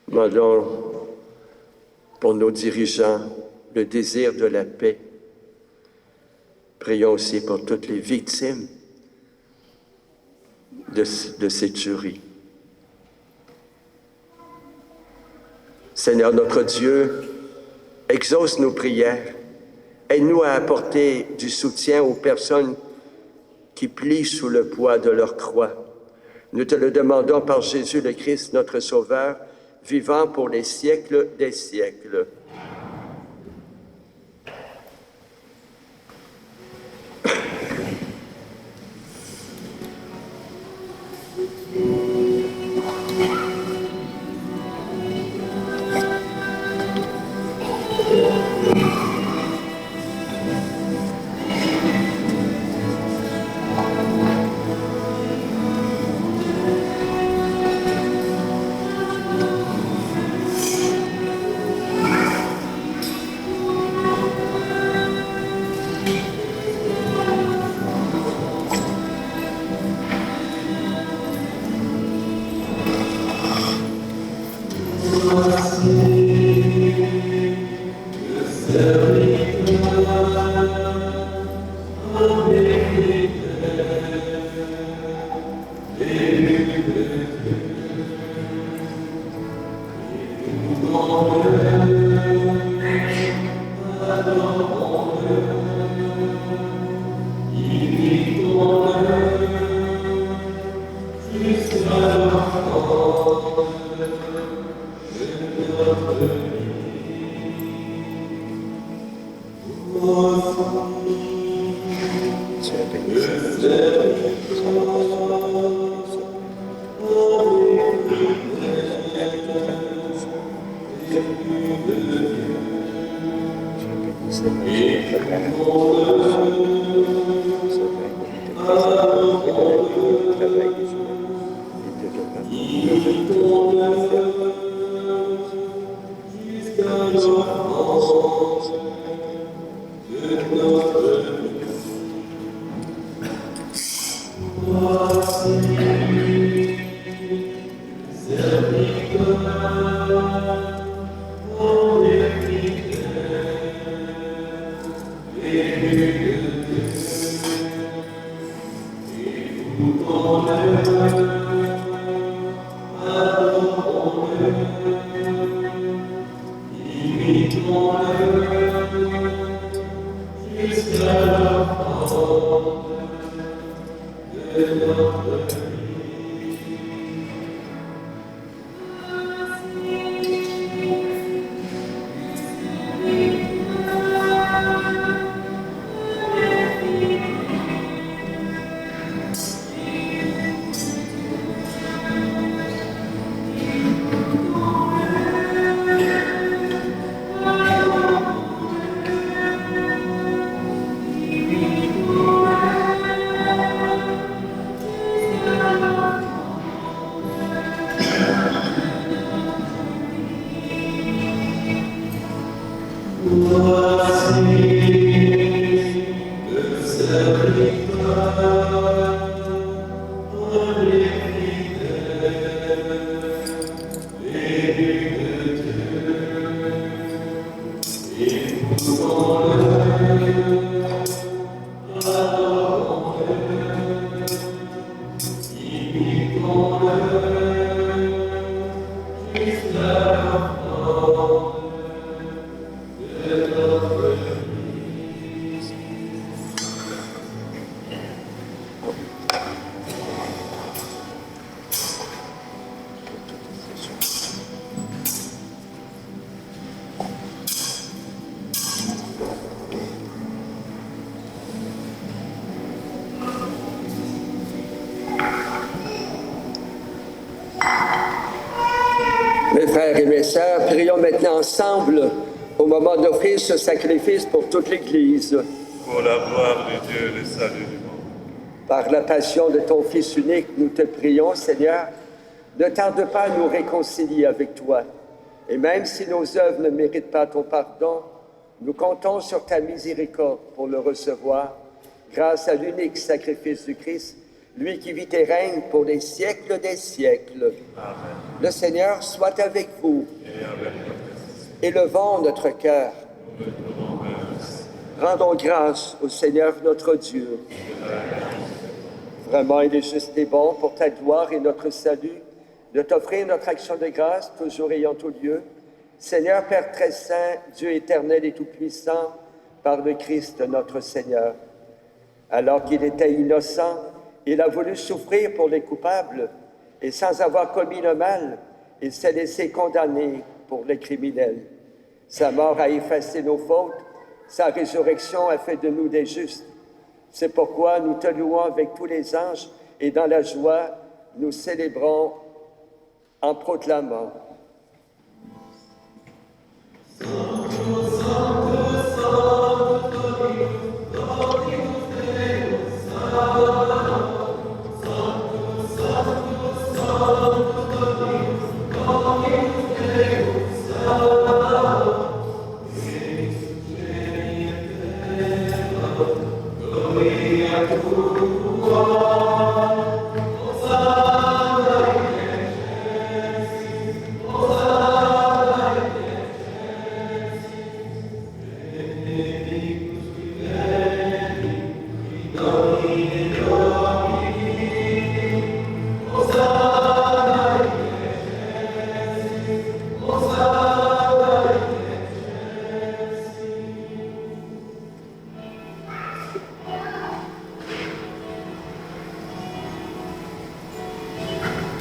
Demandons pour nos dirigeants le désir de la paix. Prions aussi pour toutes les victimes de ces tueries. Seigneur notre Dieu, exauce nos prières. Aide-nous à apporter du soutien aux personnes qui plient sous le poids de leur croix. Nous te le demandons par Jésus le Christ, notre Sauveur, vivant pour les siècles des siècles. Mes frères et mes sœurs, prions maintenant ensemble au moment d'offrir ce sacrifice pour toute l'Église. Pour la gloire de Dieu et le salut du monde. Par la passion de ton Fils unique, nous te prions, Seigneur, ne tarde pas à nous réconcilier avec toi. Et même si nos œuvres ne méritent pas ton pardon, nous comptons sur ta miséricorde pour le recevoir, grâce à l'unique sacrifice du Christ, lui qui vit et règne pour les siècles des siècles. Amen. Le Seigneur soit avec vous. Élevons notre cœur. Rendons grâce au Seigneur notre Dieu. Vraiment, il est juste et bon pour ta gloire et notre salut de t'offrir notre action de grâce, toujours ayant tout lieu. Seigneur, Père très saint, Dieu éternel et tout-puissant, par le Christ notre Seigneur. Alors qu'il était innocent, il a voulu souffrir pour les coupables, et sans avoir commis le mal, il s'est laissé condamner pour les criminels. Sa mort a effacé nos fautes, sa résurrection a fait de nous des justes. C'est pourquoi nous te louons avec tous les anges, et dans la joie, nous célébrons en proclamant.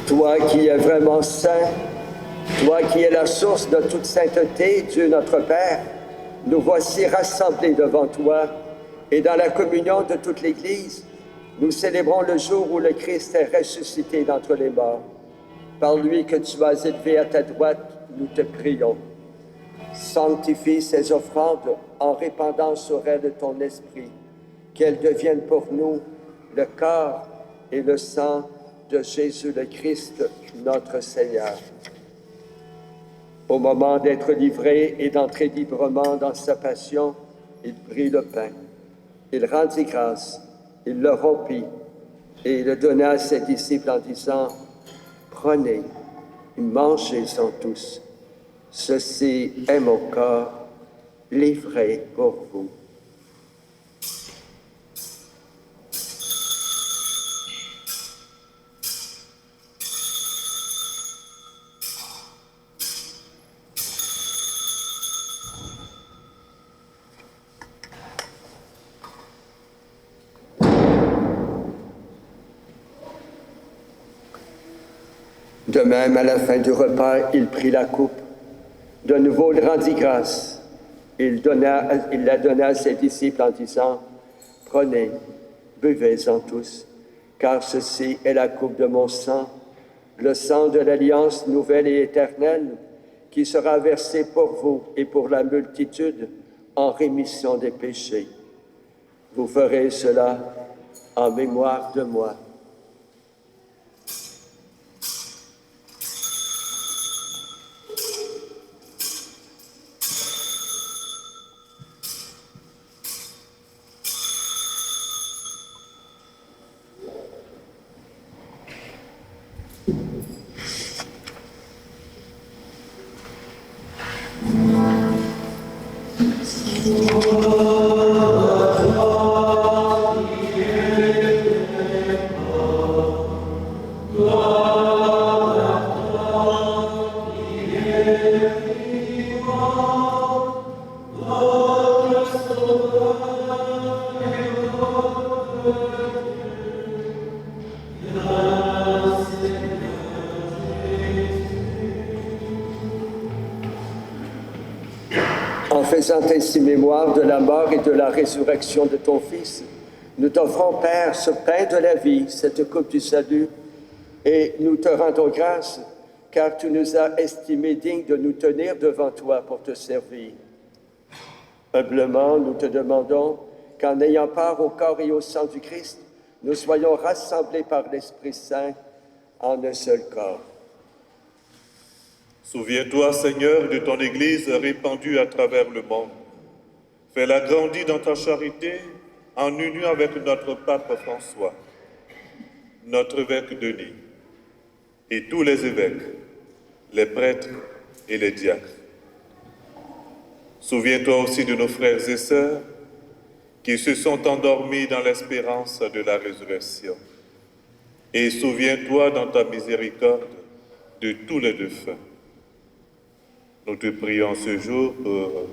Toi qui es vraiment saint, toi qui es la source de toute sainteté, Dieu notre Père, nous voici rassemblés devant toi et dans la communion de toute l'Église, nous célébrons le jour où le Christ est ressuscité d'entre les morts. Par lui que tu as élevé à ta droite, nous te prions. Sanctifie ces offrandes en répandant sur elles ton esprit, qu'elles deviennent pour nous le corps et le sang de Jésus le Christ, notre Seigneur. Au moment d'être livré et d'entrer librement dans sa passion, il prit le pain. Il rendit grâce, il le rompit et il le donna à ses disciples en disant « Prenez, mangez-en tous. Ceci est mon corps livré pour vous. » De même, à la fin du repas, il prit la coupe. De nouveau, il rendit grâce. Il la donna à ses disciples en disant « Prenez, buvez-en tous, car ceci est la coupe de mon sang, le sang de l'alliance nouvelle et éternelle, qui sera versé pour vous et pour la multitude en rémission des péchés. Vous ferez cela en mémoire de moi. » En faisant ainsi mémoire de la mort et de la résurrection de ton Fils, nous t'offrons, Père, ce pain de la vie, cette coupe du salut, et nous te rendons grâce, car tu nous as estimés dignes de nous tenir devant toi pour te servir. Humblement, nous te demandons qu'en ayant part au corps et au sang du Christ, nous soyons rassemblés par l'Esprit Saint en un seul corps. Souviens-toi, Seigneur, de ton Église répandue à travers le monde. Fais-la grandir dans ta charité en union avec notre pape François, notre évêque Denis et tous les évêques, les prêtres et les diacres. Souviens-toi aussi de nos frères et sœurs qui se sont endormis dans l'espérance de la résurrection. Et souviens-toi dans ta miséricorde de tous les défunts. Nous te prions ce jour pour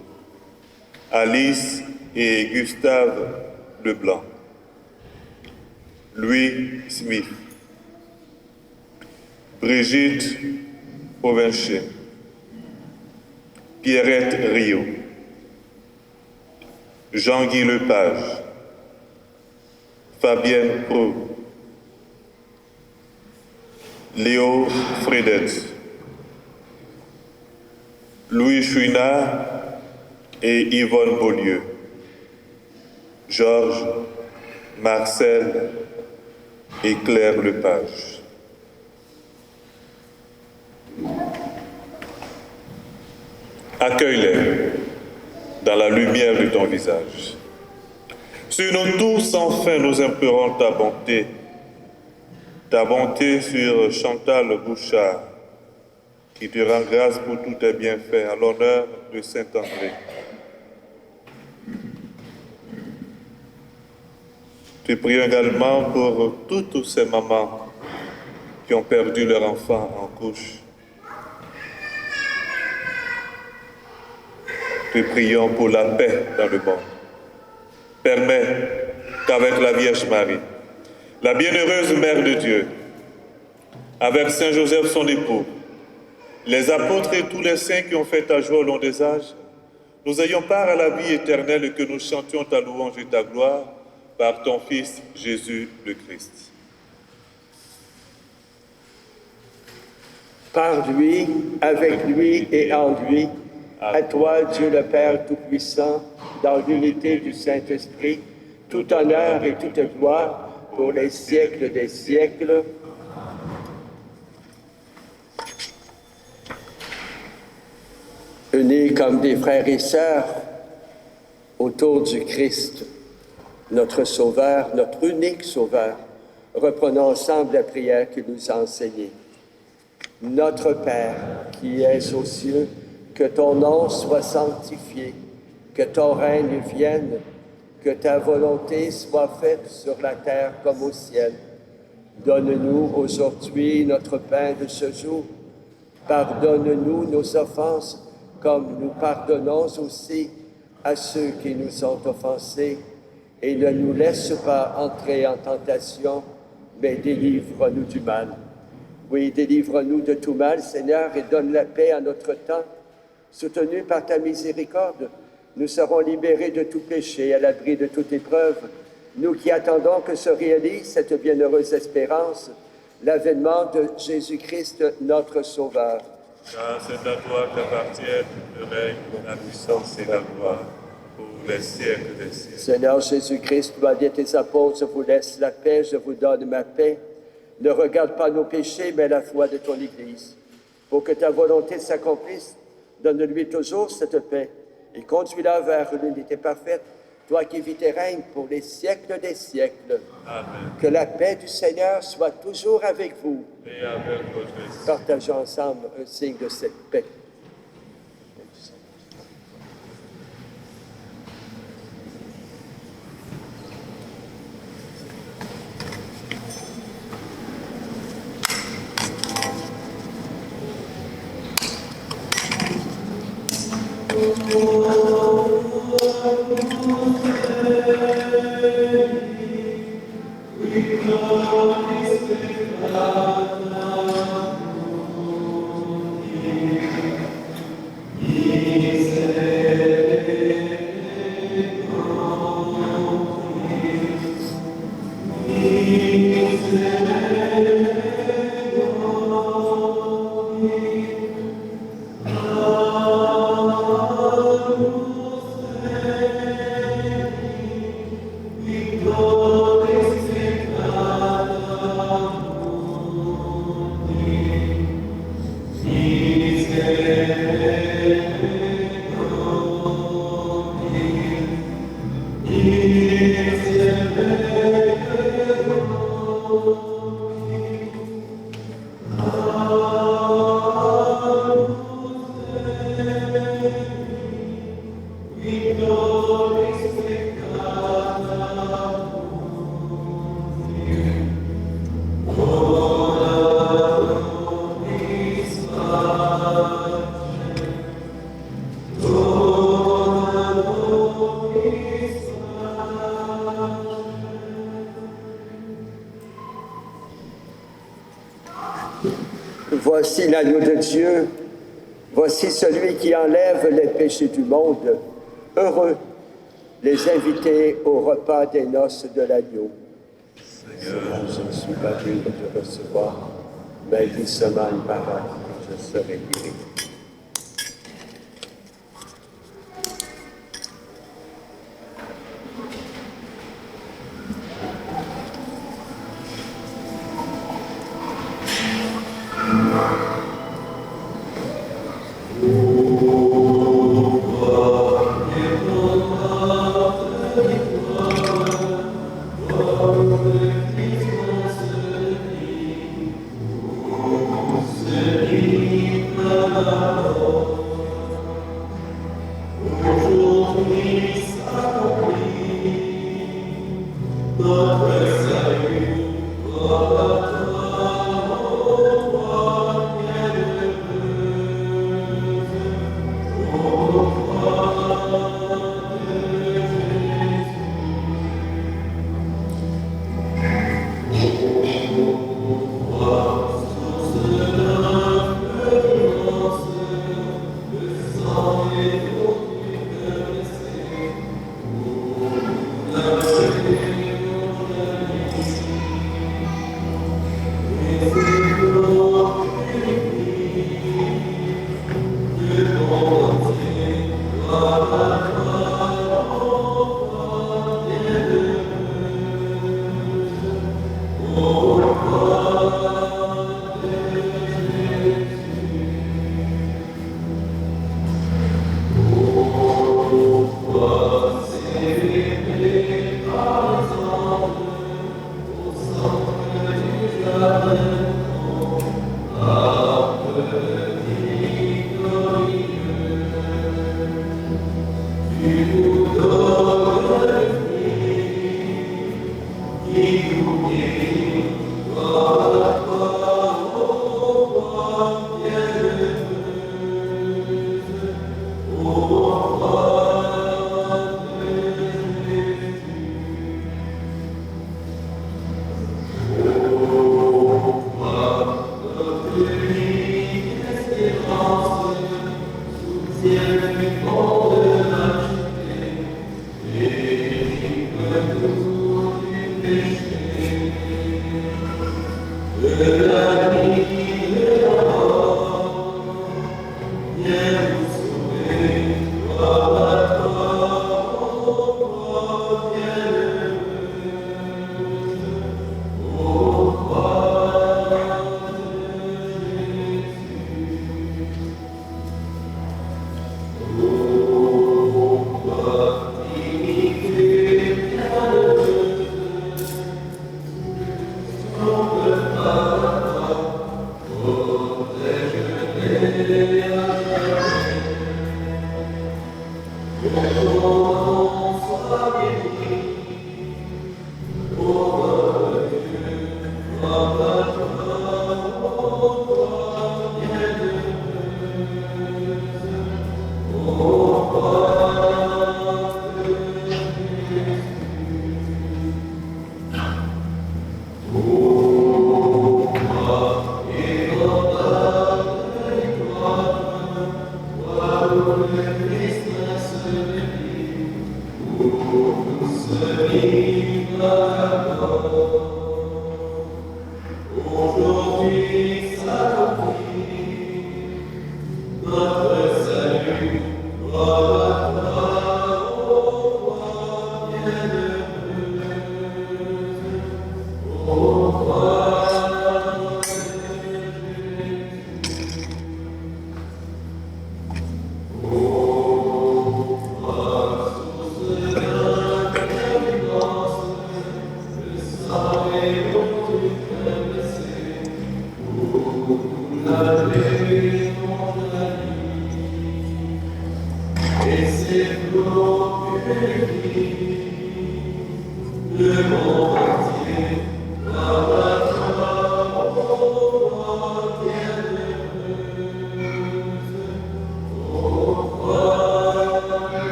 Alice et Gustave Leblanc, Louis Smith, Brigitte Provencher, Pierrette Rio, Jean-Guy Lepage, Fabienne Pro, Léo Fredet, Louis Chouinard et Yvonne Beaulieu, Georges, Marcel et Claire Lepage. Accueille-les dans la lumière de ton visage. Sur nous tous, enfin, nous implorons ta bonté sur Chantal Bouchard, qui te rend grâce pour tous tes bienfaits à l'honneur de Saint-André. Te prions également pour toutes ces mamans qui ont perdu leur enfant en couche. Te prions pour la paix dans le monde. Permets qu'avec la Vierge Marie, la bienheureuse Mère de Dieu, avec Saint Joseph son époux, les apôtres et tous les saints qui ont fait ta joie au long des âges, nous ayons part à la vie éternelle et que nous chantions ta louange et ta gloire par ton Fils Jésus le Christ. Par lui, avec lui et en lui, à toi, Dieu le Père Tout-Puissant, dans l'unité du Saint-Esprit, tout honneur et toute gloire pour les siècles des siècles. Unis comme des frères et sœurs autour du Christ, notre Sauveur, notre unique Sauveur, reprenons ensemble la prière qu'il nous a enseignée. Notre Père, qui es aux cieux, que ton nom soit sanctifié, que ton règne vienne, que ta volonté soit faite sur la terre comme au ciel. Donne-nous aujourd'hui notre pain de ce jour. Pardonne-nous nos offenses, comme nous pardonnons aussi à ceux qui nous ont offensés. Et ne nous laisse pas entrer en tentation, mais délivre-nous du mal. Oui, délivre-nous de tout mal, Seigneur, et donne la paix à notre temps. Soutenus par ta miséricorde, nous serons libérés de tout péché, à l'abri de toute épreuve, nous qui attendons que se réalise cette bienheureuse espérance, l'avènement de Jésus-Christ, notre Sauveur. Car c'est à toi qu'appartiennent le règne, la puissance et la gloire, pour les siècles des siècles. Seigneur Jésus-Christ, tu as dit à tes apôtres, je vous laisse la paix, je vous donne ma paix. Ne regarde pas nos péchés, mais la foi de ton Église. Pour que ta volonté s'accomplisse, donne-lui toujours cette paix et conduis-la vers l'unité parfaite, toi qui vis et règnes pour les siècles des siècles. Amen. Que la paix du Seigneur soit toujours avec vous. Et avec votre esprit. Partageons ensemble un signe de cette paix. Voici l'agneau de Dieu, voici celui qui enlève les péchés du monde. Heureux les invités au repas des noces de l'agneau. Seigneur, je ne suis pas digne de te recevoir, mais dis seulement une parole, je serai guéri.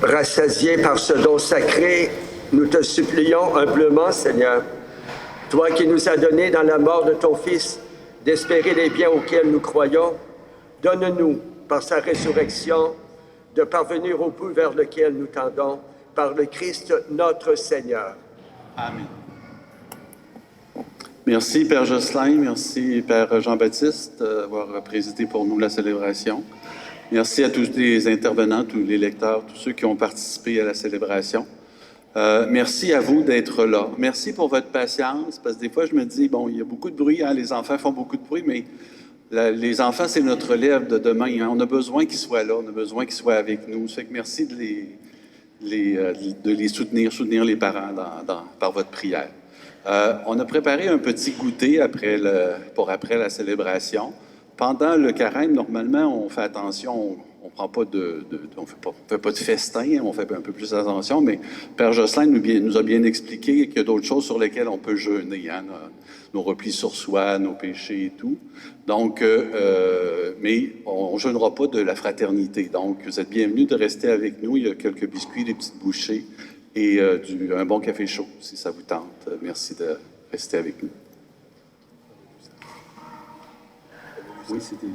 Rassasiés par ce don sacré, nous te supplions humblement, Seigneur, toi qui nous as donné dans la mort de ton Fils d'espérer les biens auxquels nous croyons, donne-nous, par sa résurrection, de parvenir au but vers lequel nous tendons, par le Christ notre Seigneur. Amen. Merci, Père Jocelyn. Merci, Père Jean-Baptiste, d'avoir présidé pour nous la célébration. Merci à tous les intervenants, tous les lecteurs, tous ceux qui ont participé à la célébration. Merci à vous d'être là. Merci pour votre patience, parce que des fois, je me dis, bon, il y a beaucoup de bruit, hein, les enfants font beaucoup de bruit, mais les enfants, c'est notre relève de demain. Hein. On a besoin qu'ils soient là, on a besoin qu'ils soient avec nous. Ça fait que merci de les soutenir les parents par votre prière. On a préparé un petit goûter pour après la célébration. Pendant le carême, normalement, on fait attention, on prend pas on fait pas de festin, on fait un peu plus attention, mais Père Jocelyn nous a bien expliqué qu'il y a d'autres choses sur lesquelles on peut jeûner, hein, nos replis sur soi, nos péchés et tout. Donc, mais on ne jeûnera pas de la fraternité. Donc, vous êtes bienvenus de rester avec nous. Il y a quelques biscuits, des petites bouchées et un bon café chaud, si ça vous tente. Merci de rester avec nous. Oui, c'était...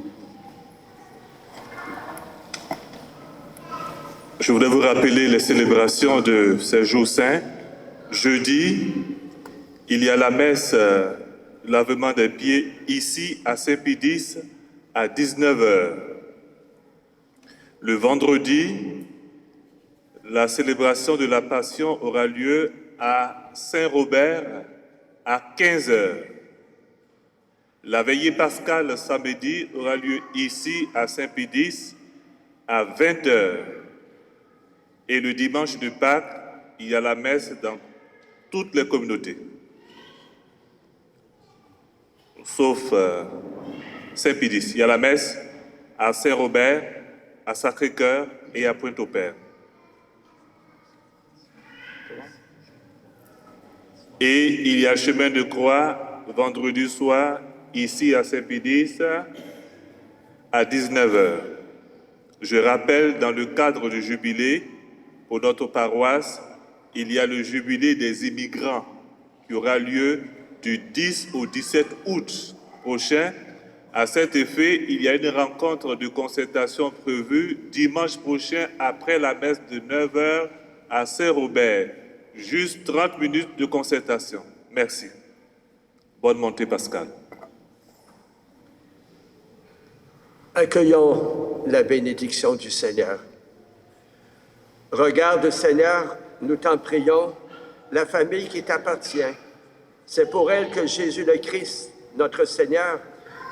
Je voudrais vous rappeler les célébrations de ces jours saints. Jeudi, il y a la messe lavement des pieds ici à Saint-Pédis à 19h. Le vendredi, la célébration de la Passion aura lieu à Saint-Robert à 15h. La veillée pascale samedi aura lieu ici à Saint-Pédis à 20h. Et le dimanche de Pâques, il y a la messe dans toutes les communautés. Sauf Saint-Pédis. Il y a la messe à Saint-Robert, à Sacré-Cœur et à Pointe-au-Père. Et il y a chemin de croix vendredi soir, ici à Saint-Pédis, à 19h. Je rappelle, dans le cadre du jubilé, pour notre paroisse, il y a le jubilé des immigrants qui aura lieu du 10 au 17 août prochain. À cet effet, il y a une rencontre de concertation prévue dimanche prochain après la messe de 9h à Saint-Robert. Juste 30 minutes de concertation. Merci. Bonne montée, Pascal. Accueillons la bénédiction du Seigneur. Regarde, Seigneur, nous t'en prions, la famille qui t'appartient. C'est pour elle que Jésus le Christ, notre Seigneur,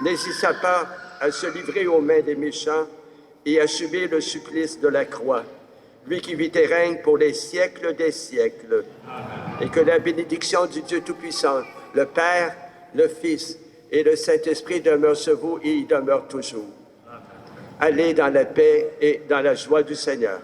n'hésita pas à se livrer aux mains des méchants et à subir le supplice de la croix, lui qui vit et règne pour les siècles des siècles. Amen. Et que la bénédiction du Dieu Tout-Puissant, le Père, le Fils et le Saint-Esprit demeurent sur vous et y demeurent toujours. Amen. Allez dans la paix et dans la joie du Seigneur.